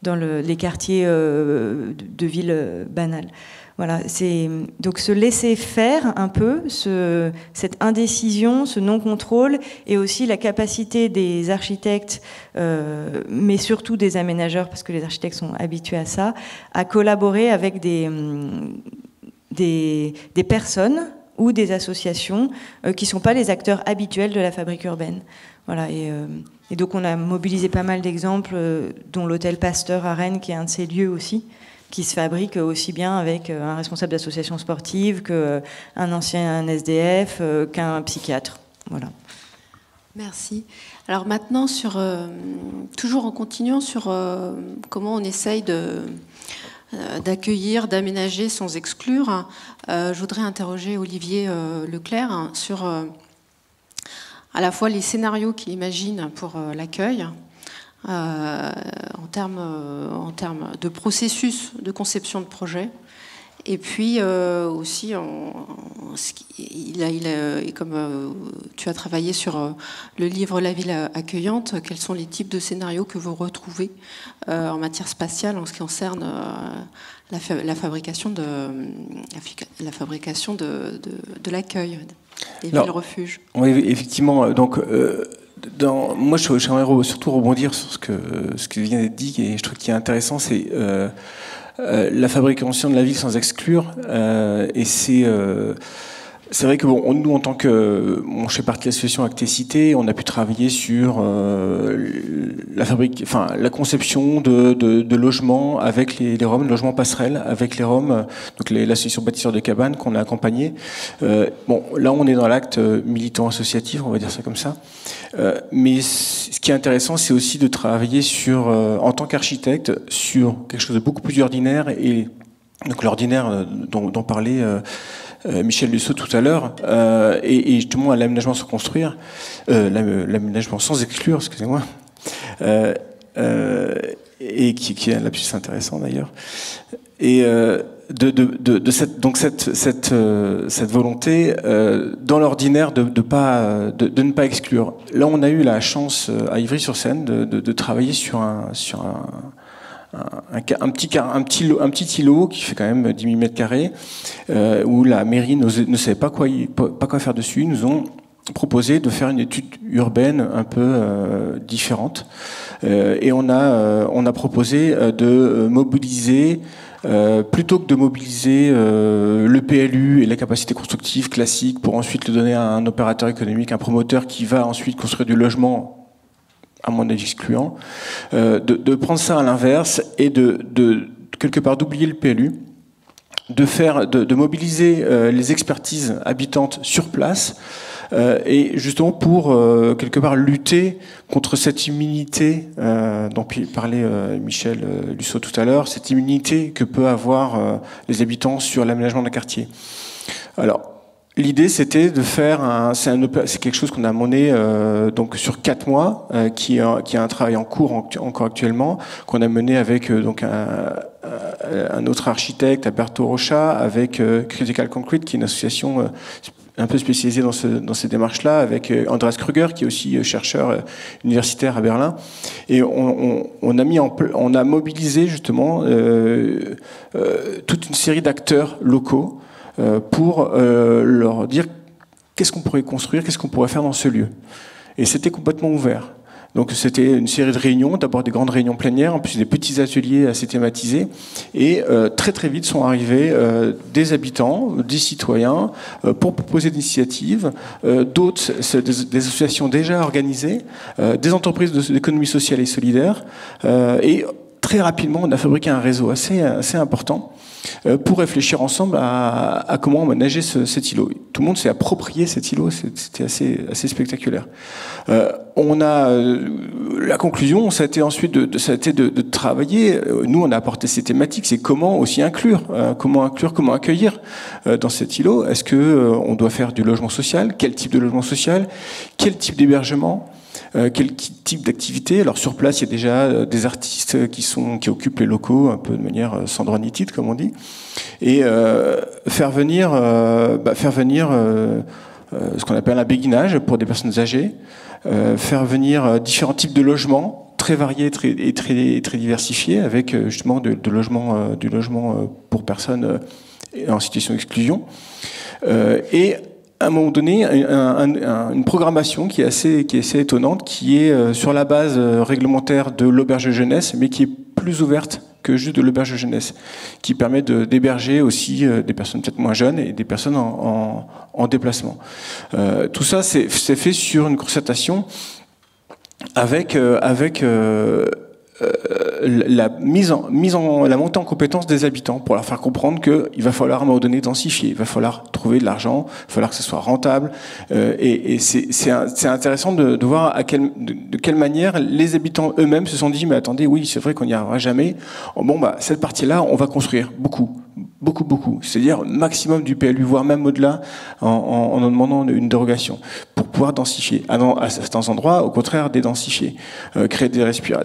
dans les quartiers de villes banales. Voilà, c'est donc se laisser faire un peu, cette indécision, ce non-contrôle, et aussi la capacité des architectes, mais surtout des aménageurs, parce que les architectes sont habitués à ça, à collaborer avec des personnes ou des associations qui ne sont pas les acteurs habituels de la fabrique urbaine. Voilà, et donc on a mobilisé pas mal d'exemples, dont l'hôtel Pasteur à Rennes, qui est un de ces lieux aussi, qui se fabrique aussi bien avec un responsable d'association sportive qu'un ancien SDF, qu'un psychiatre. Voilà. Merci. Alors maintenant, toujours en continuant sur comment on essaye d'accueillir, d'aménager sans exclure, je voudrais interroger Olivier Leclerc sur à la fois les scénarios qu'il imagine pour l'accueil, en termes de processus de conception de projet, et puis aussi comme tu as travaillé sur le livre La ville accueillante, quels sont les types de scénarios que vous retrouvez en matière spatiale en ce qui concerne la fabrication de l'accueil des villes-refuges. Oui, effectivement. Donc moi, j'aimerais surtout rebondir sur ce qui vient d'être dit, et je trouve qu'il est intéressant, c'est la fabrication de la ville sans exclure, et c'est C'est vrai que bon, nous, en tant que, je fais partie de l'association Actécité, on a pu travailler sur la conception de logements avec les Roms, logements passerelles avec les Roms, donc l'association bâtisseurs de cabanes qu'on a accompagné. Bon, là, on est dans l'acte militant associatif, on va dire ça comme ça. Mais ce qui est intéressant, c'est aussi de travailler sur, en tant qu'architecte, sur quelque chose de beaucoup plus ordinaire, et donc l'ordinaire dont parlait Michel Lusseau tout à l'heure, et justement à l'aménagement sans construire, l'aménagement sans exclure, excusez-moi, et qui est un lapsus intéressant d'ailleurs, et cette volonté dans l'ordinaire de ne pas exclure. Là, on a eu la chance à Ivry-sur-Seine de travailler sur un petit îlot qui fait quand même 10 000 mètres carrés, où la mairie ne savait pas quoi faire dessus. Ils nous ont proposé de faire une étude urbaine un peu différente, et on a proposé de mobiliser, plutôt que de mobiliser le PLU et la capacité constructive classique pour ensuite le donner à un opérateur économique, un promoteur qui va ensuite construire du logement, à mon avis excluant, de prendre ça à l'inverse et de quelque part d'oublier le PLU, de mobiliser les expertises habitantes sur place, et justement pour quelque part lutter contre cette immunité dont parlait Michel Lusseau tout à l'heure, cette immunité que peut avoir les habitants sur l'aménagement d'un quartier. Alors, l'idée, c'était de faire c'est quelque chose qu'on a mené donc sur 4 mois, qui est un travail en cours encore actuellement, qu'on a mené avec donc un autre architecte, Alberto Rocha, avec Critical Concrete, qui est une association un peu spécialisée dans ces démarches-là, avec Andreas Krüger, qui est aussi chercheur universitaire à Berlin. Et on a mobilisé justement toute une série d'acteurs locaux pour leur dire qu'est-ce qu'on pourrait construire, qu'est-ce qu'on pourrait faire dans ce lieu. Et c'était complètement ouvert. Donc c'était une série de réunions, d'abord des grandes réunions plénières, en plus des petits ateliers assez thématisés, et très très vite sont arrivés des habitants, des citoyens, pour proposer des initiatives, d'autres, des associations déjà organisées, des entreprises d'économie sociale et solidaire, et très rapidement on a fabriqué un réseau assez important pour réfléchir ensemble à comment manager cet îlot. Tout le monde s'est approprié cet îlot, c'était assez spectaculaire. La conclusion, ça a été ensuite de travailler. Nous, on a apporté ces thématiques, c'est comment aussi inclure, comment accueillir dans cet îlot. Est-ce que on doit faire du logement social? Quel type de logement social? Quel type d'hébergement? Quel type d'activité? Alors sur place, il y a déjà des artistes qui occupent les locaux un peu de manière sans droit ni titre, comme on dit, et faire venir ce qu'on appelle un béguinage pour des personnes âgées, faire venir différents types de logements très variés et très diversifiés, avec justement du logement pour personnes en situation d'exclusion, et à un moment donné, une programmation qui est assez étonnante, qui est sur la base réglementaire de l'auberge de jeunesse, mais qui est plus ouverte que juste de l'auberge de jeunesse, qui permet d'héberger aussi des personnes peut-être moins jeunes et des personnes en déplacement. Tout ça, c'est fait sur une concertation avec la montée en compétence des habitants, pour leur faire comprendre qu'il va falloir à un moment donné densifier, il va falloir trouver de l'argent, il va falloir que ce soit rentable, et c'est intéressant de voir de quelle manière les habitants eux-mêmes se sont dit, mais attendez, oui, c'est vrai qu'on n'y arrivera jamais, bon bah cette partie-là, on va construire beaucoup, c'est-à-dire maximum du PLU, voire même au-delà, en demandant une dérogation, pour pouvoir densifier. À certains endroits, au contraire, dédensifier, créer des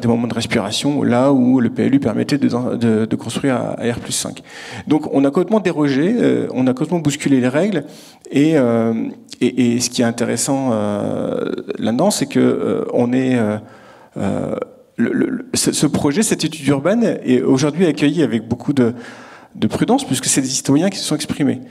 moments de respiration là où le PLU permettait de construire à R+5. Donc on a complètement dérogé, on a complètement bousculé les règles, et ce qui est intéressant là-dedans, c'est que ce projet, cette étude urbaine, est aujourd'hui accueilli avec beaucoup de prudence, puisque c'est des citoyens qui se sont exprimés.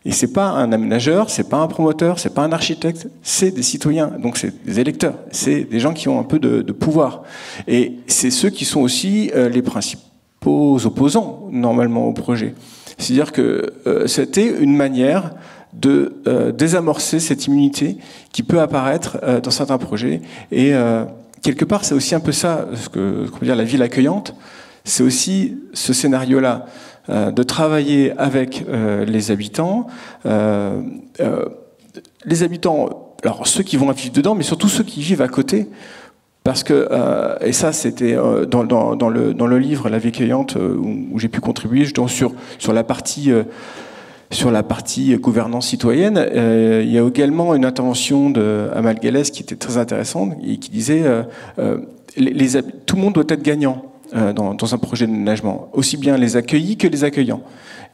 Et c'est pas un aménageur, c'est pas un promoteur, c'est pas un architecte, c'est des citoyens, donc c'est des électeurs, c'est des gens qui ont un peu de pouvoir. Et c'est ceux qui sont aussi les principaux opposants, normalement, au projet. C'est-à-dire que c'était une manière de désamorcer cette immunité qui peut apparaître dans certains projets. Et quelque part, c'est aussi un peu ça, qu'on peut dire la ville accueillante, c'est aussi ce scénario-là, de travailler avec les habitants. Les habitants, alors ceux qui vont vivre dedans, mais surtout ceux qui vivent à côté. Parce que, et ça c'était dans le livre La vie accueillante où j'ai pu contribuer justement sur la partie gouvernance citoyenne, il y a également une intervention de Amal Gallès qui était très intéressante et qui disait tout le monde doit être gagnant dans un projet d'aménagement, aussi bien les accueillis que les accueillants.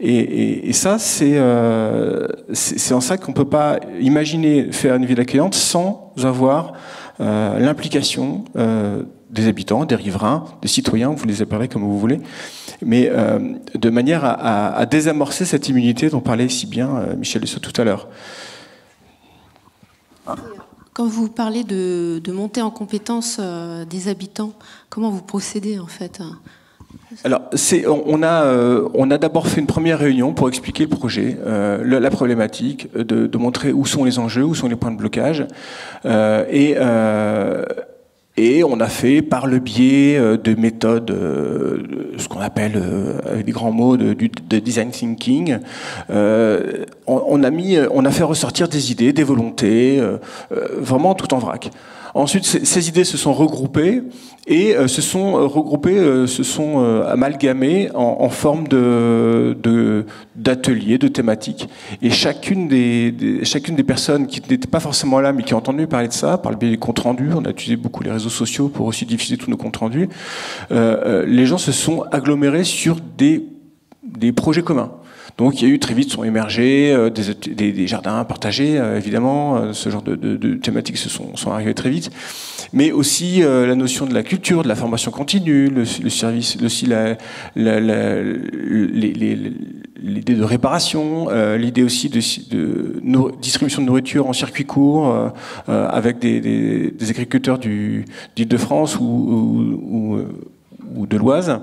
Et ça, c'est en ça qu'on ne peut pas imaginer faire une ville accueillante sans avoir l'implication des habitants, des riverains, des citoyens, vous les appellerez comme vous voulez, mais de manière à désamorcer cette immunité dont parlait si bien Michel Dessau tout à l'heure. Quand vous parlez de montée en compétence des habitants, comment vous procédez en fait ? Alors, on a d'abord fait une première réunion pour expliquer le projet, la problématique, de montrer où sont les enjeux, où sont les points de blocage, et on a fait par le biais de méthodes, ce qu'on appelle avec des grands mots de design thinking, on a fait ressortir des idées, des volontés, vraiment tout en vrac. Ensuite, ces idées se sont regroupées et se sont amalgamées en forme d'ateliers, de thématiques. Et chacune des personnes qui n'étaient pas forcément là, mais qui ont entendu parler de ça, par le biais des comptes rendus, on a utilisé beaucoup les réseaux sociaux pour aussi diffuser tous nos comptes rendus, les gens se sont agglomérés sur des projets communs. Donc il y a eu très vite sont émergés des jardins partagés, évidemment, ce genre de thématiques sont arrivées très vite, mais aussi la notion de la culture, de la formation continue, le service, aussi l'idée de réparation, l'idée aussi de distribution de nourriture en circuit court avec des agriculteurs d'Île-de-France ou de l'Oise.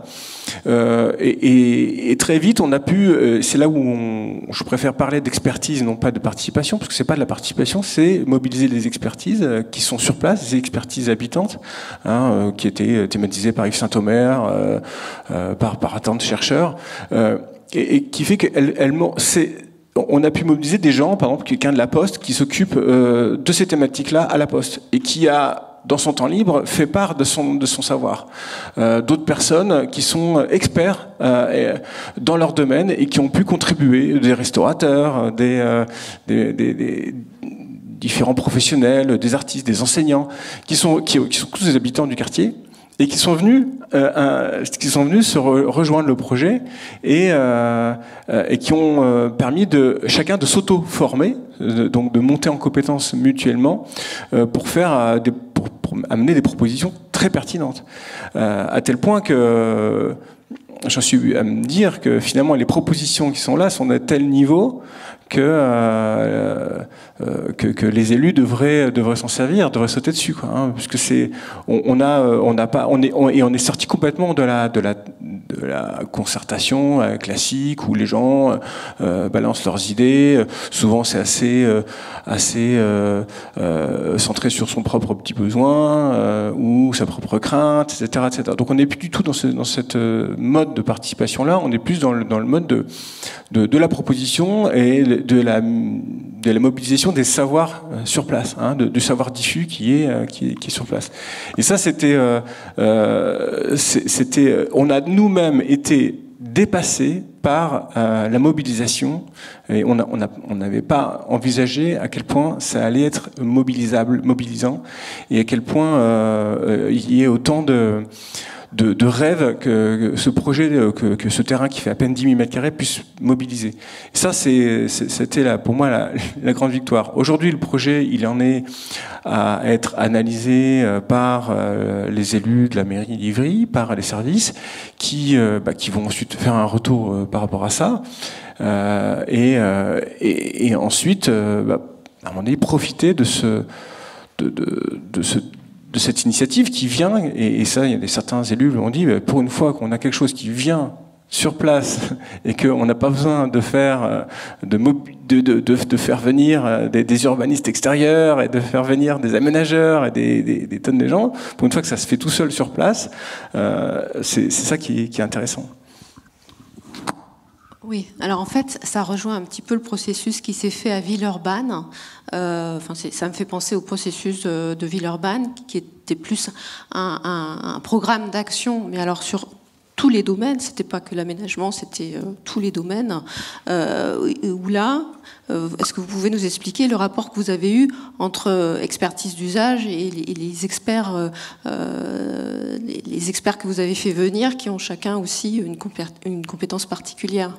Et très vite, on a pu, c'est là où je préfère parler d'expertise, non pas de participation, parce que c'est pas de la participation, c'est mobiliser des expertises qui sont sur place, des expertises habitantes, qui étaient thématisées par Yves Saint-Omer, par tant de chercheurs, et qui fait on a pu mobiliser des gens, par exemple quelqu'un de la Poste, qui s'occupe de ces thématiques-là à la Poste, et qui a dans son temps libre, fait part de son savoir. D'autres personnes qui sont experts dans leur domaine et qui ont pu contribuer, des restaurateurs, des différents professionnels, des artistes, des enseignants, qui sont tous des habitants du quartier et qui sont venus se rejoindre le projet et qui ont permis chacun de s'auto-former, donc de monter en compétences mutuellement pour faire pour amener des propositions très pertinentes, à tel point que j'en suis à me dire que finalement les propositions qui sont là sont de tel niveau que les élus devraient s'en servir, devraient sauter dessus, quoi, puisque on est sorti complètement de la concertation classique où les gens balancent leurs idées. Souvent c'est assez centré sur son propre petit besoin ou sa propre crainte, etc., etc. Donc on n'est plus du tout dans cette mode de participation là. On est plus dans le mode de la proposition et de la mobilisation des savoirs sur place, du savoir diffus qui est sur place. Et ça, on a nous-mêmes été dépassés par la mobilisation, et on n'avait pas envisagé à quel point ça allait être mobilisant, et à quel point il y ait autant de rêve que ce projet, que ce terrain qui fait à peine 10 000 m² puisse mobiliser. Et ça, c'était pour moi la grande victoire. Aujourd'hui, le projet, il en est à être analysé par les élus de la mairie d'Ivry, par les services, qui vont ensuite faire un retour par rapport à ça, et ensuite, à un moment donné, profiter de cette initiative qui vient, et ça, il y a certains élus l'ont dit, pour une fois qu'on a quelque chose qui vient sur place et qu'on n'a pas besoin de faire de faire venir des urbanistes extérieurs et de faire venir des aménageurs et des tonnes de gens, pour une fois que ça se fait tout seul sur place, c'est ça qui est intéressant. Oui, alors en fait, ça rejoint un petit peu le processus qui s'est fait à Villeurbanne. Ça me fait penser au processus de Villeurbanne, qui était plus un programme d'action, mais alors sur tous les domaines, c'était pas que l'aménagement, c'était tous les domaines. Où là, est-ce que vous pouvez nous expliquer le rapport que vous avez eu entre expertise d'usage et les experts que vous avez fait venir, qui ont chacun aussi une compétence particulière?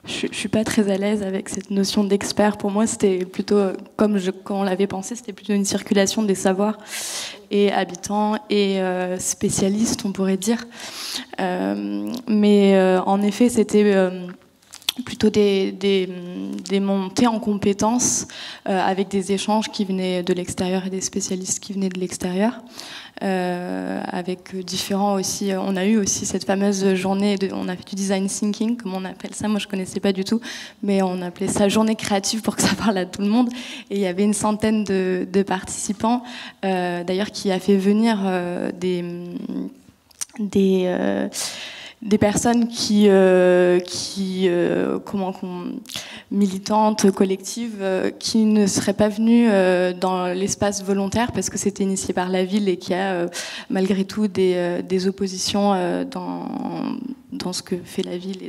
Je suis pas très à l'aise avec cette notion d'expert. Pour moi, c'était plutôt, quand on l'avait pensé, c'était plutôt une circulation des savoirs, et habitants et spécialistes, on pourrait dire. Mais en effet, c'était plutôt des montées en compétences avec des échanges qui venaient de l'extérieur et des spécialistes qui venaient de l'extérieur. Avec différents aussi, on a eu aussi cette fameuse journée, on a fait du design thinking, comme on appelle ça, moi je connaissais pas du tout, mais on appelait ça journée créative pour que ça parle à tout le monde, et il y avait une centaine de participants, d'ailleurs qui a fait venir des personnes militantes, collectives, qui ne seraient pas venues dans l'espace volontaire parce que c'était initié par la ville et qu'il y a malgré tout des oppositions dans ce que fait la ville.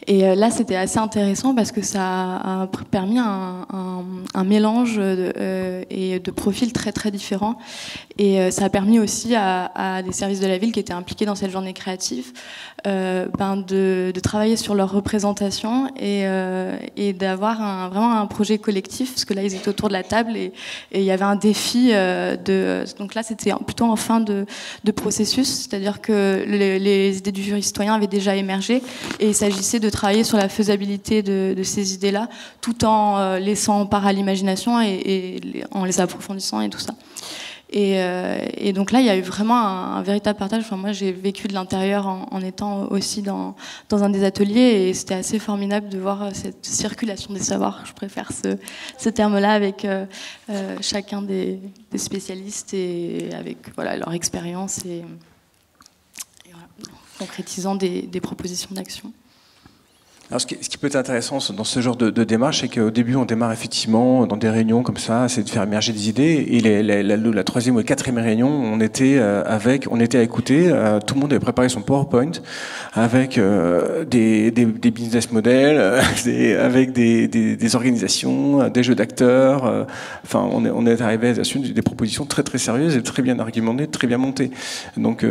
Et là, c'était assez intéressant parce que ça a permis un mélange et de profils très très différents. Et ça a permis aussi à des services de la ville qui étaient impliqués dans cette journée créative de travailler sur leur représentation et d'avoir vraiment un projet collectif, parce que là, ils étaient autour de la table et il y avait un défi donc là, c'était plutôt en fin de processus, c'est-à-dire que les idées du jury citoyen avaient déjà émergé et il s'agissait de travailler sur la faisabilité de ces idées-là, tout en laissant part à l'imagination et en les approfondissant et tout ça. Et donc là, il y a eu vraiment un véritable partage. Enfin, moi, j'ai vécu de l'intérieur en étant aussi dans un des ateliers, et c'était assez formidable de voir cette circulation des savoirs. Je préfère ce terme-là, avec chacun des spécialistes et avec leur expérience et voilà, concrétisant des propositions d'action. Alors, ce qui peut être intéressant dans ce genre de démarche, c'est qu'au début, on démarre effectivement dans des réunions comme ça, c'est de faire émerger des idées. Et la troisième ou la quatrième réunion, on était à écouter. Tout le monde avait préparé son PowerPoint avec des business models, avec des organisations, des jeux d'acteurs. Enfin, on est arrivé à des propositions très très sérieuses et très bien argumentées, très bien montées. Donc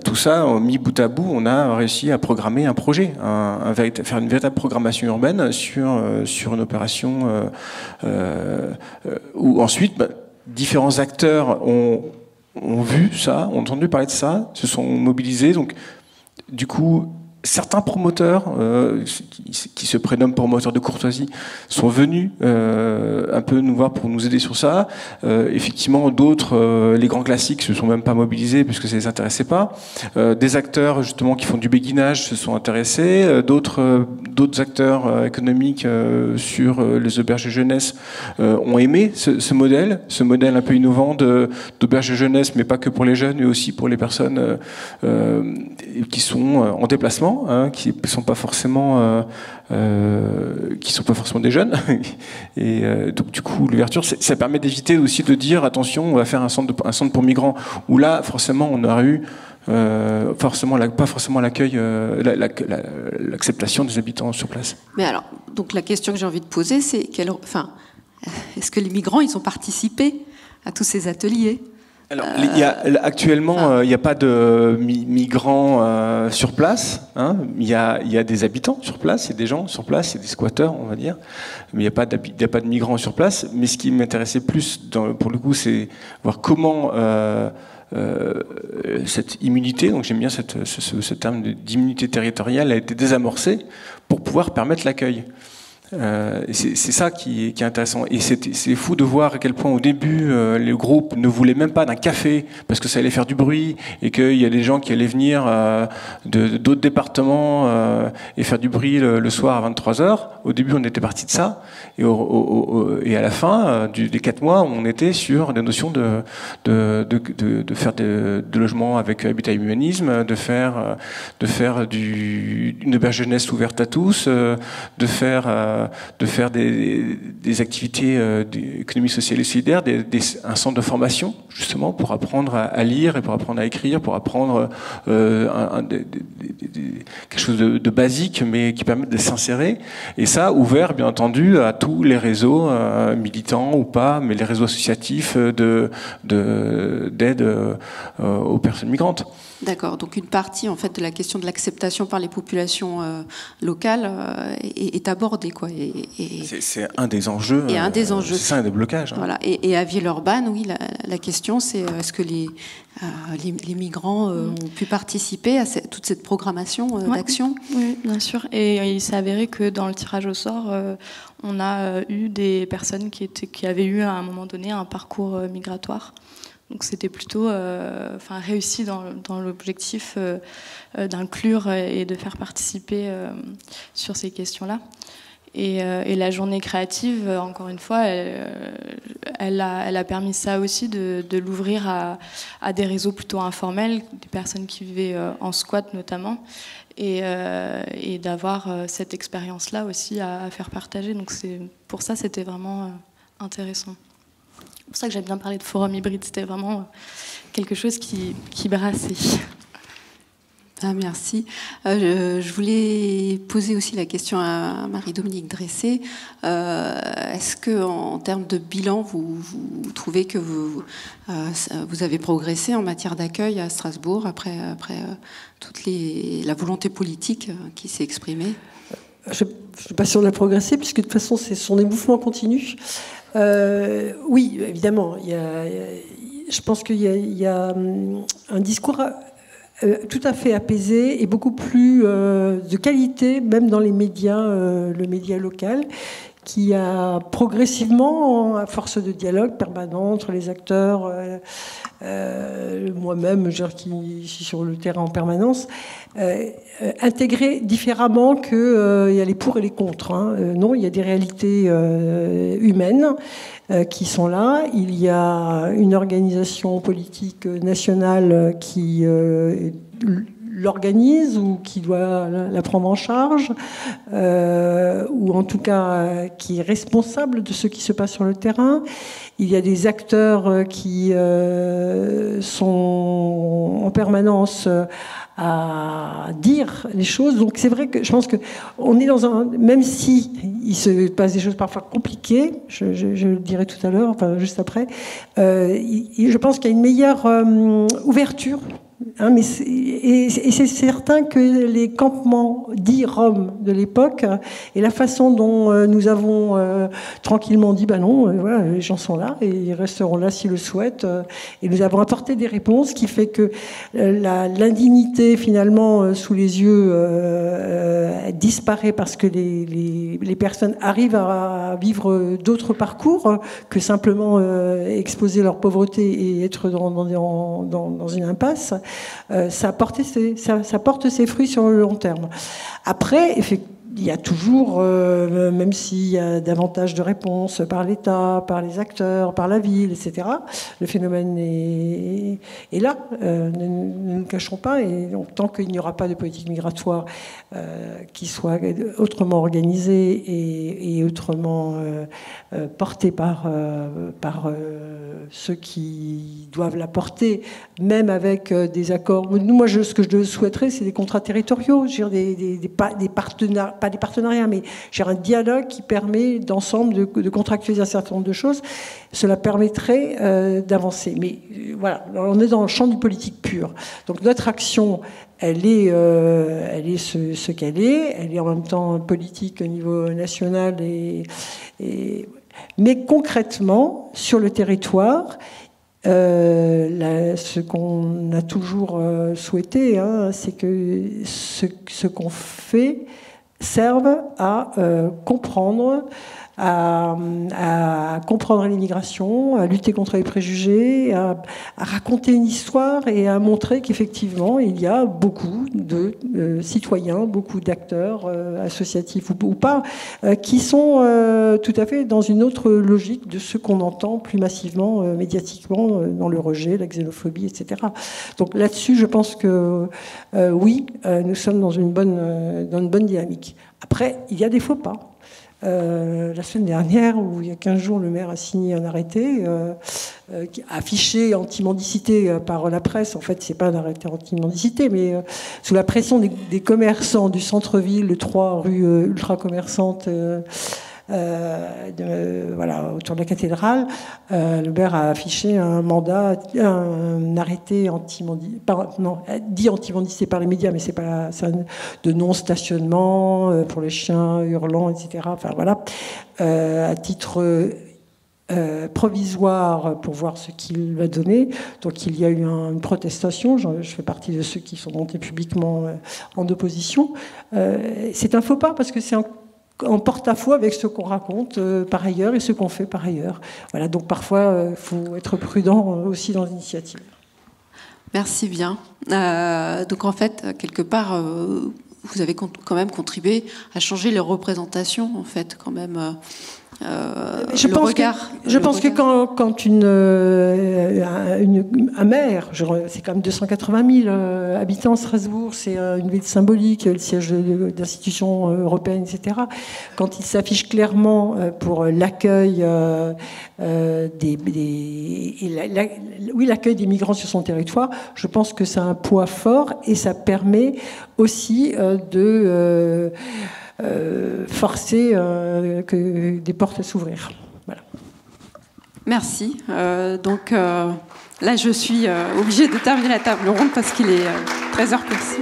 tout ça, mis bout à bout, on a réussi à programmer un projet, faire une véritable programmation urbaine sur une opération où ensuite différents acteurs ont vu ça, ont entendu parler de ça, se sont mobilisés. Donc, du coup, certains promoteurs qui se prénomment promoteurs de courtoisie sont venus un peu nous voir pour nous aider sur ça. Effectivement, d'autres, les grands classiques, se sont même pas mobilisés puisque ça les intéressait pas. Des acteurs justement qui font du béguinage se sont intéressés. D'autres acteurs économiques sur les auberges de jeunesse ont aimé ce modèle un peu innovant d'auberge de jeunesse, mais pas que pour les jeunes, mais aussi pour les personnes qui sont en déplacement. Qui sont pas forcément des jeunes et donc du coup l'ouverture ça permet d'éviter aussi de dire attention, on va faire un centre pour migrants, où là forcément on aurait eu pas forcément l'accueil, l'acceptation des habitants sur place. Mais alors, donc la question que j'ai envie de poser, c'est est-ce que les migrants ils ont participé à tous ces ateliers? Alors, actuellement, il n'y a pas de migrants sur place. Il y a des habitants sur place, il y a des gens sur place, il y a des squatteurs, on va dire. Mais il n'y a pas de migrants sur place. Mais ce qui m'intéressait plus, pour le coup, c'est voir comment cette immunité, donc j'aime bien ce terme d'immunité territoriale, a été désamorcée pour pouvoir permettre l'accueil. C'est ça qui est intéressant. Et c'est fou de voir à quel point au début, le groupe ne voulait même pas d'un café parce que ça allait faire du bruit et qu'il y a des gens qui allaient venir d'autres départements et faire du bruit le soir à 23h. Au début, on était parti de ça. Et à la fin des 4 mois, on était sur des notions de faire de logement avec habitat humanisme, de faire une auberge jeunesse ouverte à tous, de faire des activités d'économie sociale et solidaire, un centre de formation, justement, pour apprendre à lire et pour apprendre à écrire, pour apprendre quelque chose de basique, mais qui permet de s'insérer. Et ça, ouvert, bien entendu, à tous les réseaux, militants ou pas, mais les réseaux associatifs d'aide aux personnes migrantes. D'accord, donc une partie en fait de la question de l'acceptation par les populations locales est abordée, quoi. C'est un des enjeux. Et un des enjeux. C'est ça, un des blocages. Voilà. Et à Villeurbanne, oui, la question c'est est-ce que les migrants ont pu participer à toute cette programmation d'action? Oui, bien sûr. Et il s'est avéré que dans le tirage au sort, on a eu des personnes qui avaient eu à un moment donné un parcours migratoire. Donc c'était plutôt réussi dans l'objectif d'inclure et de faire participer sur ces questions-là. Et la journée créative, encore une fois, elle a permis ça aussi, de l'ouvrir à des réseaux plutôt informels, des personnes qui vivaient en squat notamment, et d'avoir cette expérience-là aussi à faire partager. Donc pour ça, c'était vraiment intéressant. C'est pour ça que j'aime bien parler de forum hybride, c'était vraiment quelque chose qui brassait. Ah, merci. Je voulais poser aussi la question à Marie-Dominique Dressé. Est-ce qu'en termes de bilan, vous trouvez que vous avez progressé en matière d'accueil à Strasbourg après toute la volonté politique qui s'est exprimée? Je ne suis pas sûre de la progresser, puisque de toute façon, ce sont des mouvements continus. Oui, évidemment. Je pense qu'il y a un discours tout à fait apaisé et beaucoup plus de qualité, même dans les médias, le média local, qui a progressivement, à force de dialogue permanent entre les acteurs, moi-même, qui suis sur le terrain en permanence, intégré différemment qu'il y a les pour et les contre. Non, il y a des réalités humaines qui sont là. Il y a une organisation politique nationale qui l'organise ou qui doit la prendre en charge, ou en tout cas qui est responsable de ce qui se passe sur le terrain. Il y a des acteurs qui sont en permanence à dire les choses. Donc c'est vrai que je pense que on est dans même si il se passe des choses parfois compliquées, je le dirai tout à l'heure, enfin juste après, je pense qu'il y a une meilleure ouverture. Mais c'est certain que les campements dits roms de l'époque et la façon dont nous avons tranquillement dit non, voilà, les gens sont là et ils resteront là s'ils le souhaitent, et nous avons apporté des réponses qui fait que l'indignité finalement sous les yeux disparaît parce que les personnes arrivent à vivre d'autres parcours que simplement exposer leur pauvreté et être dans une impasse. Ça porte ses fruits sur le long terme. Après, effectivement, il y a toujours, même s'il y a davantage de réponses par l'État, par les acteurs, par la ville, etc., le phénomène est là, ne nous cachons pas, et donc, tant qu'il n'y aura pas de politique migratoire qui soit autrement organisée et autrement portée par ceux qui doivent la porter, même avec des accords. Moi, ce que je souhaiterais, c'est des contrats territoriaux, je veux dire, des partenaires, pas des partenariats, mais j'ai un dialogue qui permet d'ensemble de contractualiser un certain nombre de choses. Cela permettrait d'avancer. Mais voilà, on est dans le champ du politique pur. Donc notre action, elle est ce qu'elle est. Elle est en même temps politique au niveau national. Mais concrètement, sur le territoire, ce qu'on a toujours souhaité, c'est que ce qu'on fait servent à comprendre, à comprendre l'immigration, à lutter contre les préjugés, à raconter une histoire et à montrer qu'effectivement, il y a beaucoup de citoyens, beaucoup d'acteurs associatifs ou pas, qui sont tout à fait dans une autre logique de ce qu'on entend plus massivement médiatiquement dans le rejet, la xénophobie, etc. Donc là-dessus, je pense que oui, nous sommes dans une bonne dynamique. Après, il y a des faux pas. La semaine dernière, où il y a 15 jours, le maire a signé un arrêté affiché anti-mendicité par la presse. En fait, c'est pas un arrêté anti-mendicité, mais sous la pression des commerçants du centre-ville, de 3 rues ultra-commerçantes, voilà, autour de la cathédrale, le maire a affiché un arrêté dit anti-mendicité par les médias, mais c'est pas de non-stationnement pour les chiens hurlants, etc. Enfin voilà, à titre provisoire pour voir ce qu'il va donner. Donc il y a eu une protestation. Je fais partie de ceux qui sont montés publiquement en opposition. C'est un faux pas parce que c'est en porte-à-faux avec ce qu'on raconte par ailleurs et ce qu'on fait par ailleurs. Voilà, donc parfois, il faut être prudent aussi dans l'initiative. Merci bien. Donc en fait, quelque part, vous avez quand même contribué à changer les représentations, en fait, quand même. Je pense que quand un maire, c'est quand même 280 000 habitants, Strasbourg, c'est une ville symbolique, le siège d'institutions européennes, etc. Quand il s'affiche clairement pour l'accueil l'accueil des migrants sur son territoire, je pense que ça a un poids fort et ça permet aussi de forcer que des portes à s'ouvrir. Voilà. Merci. Donc là, je suis obligée de terminer la table ronde parce qu'il est 13h précis.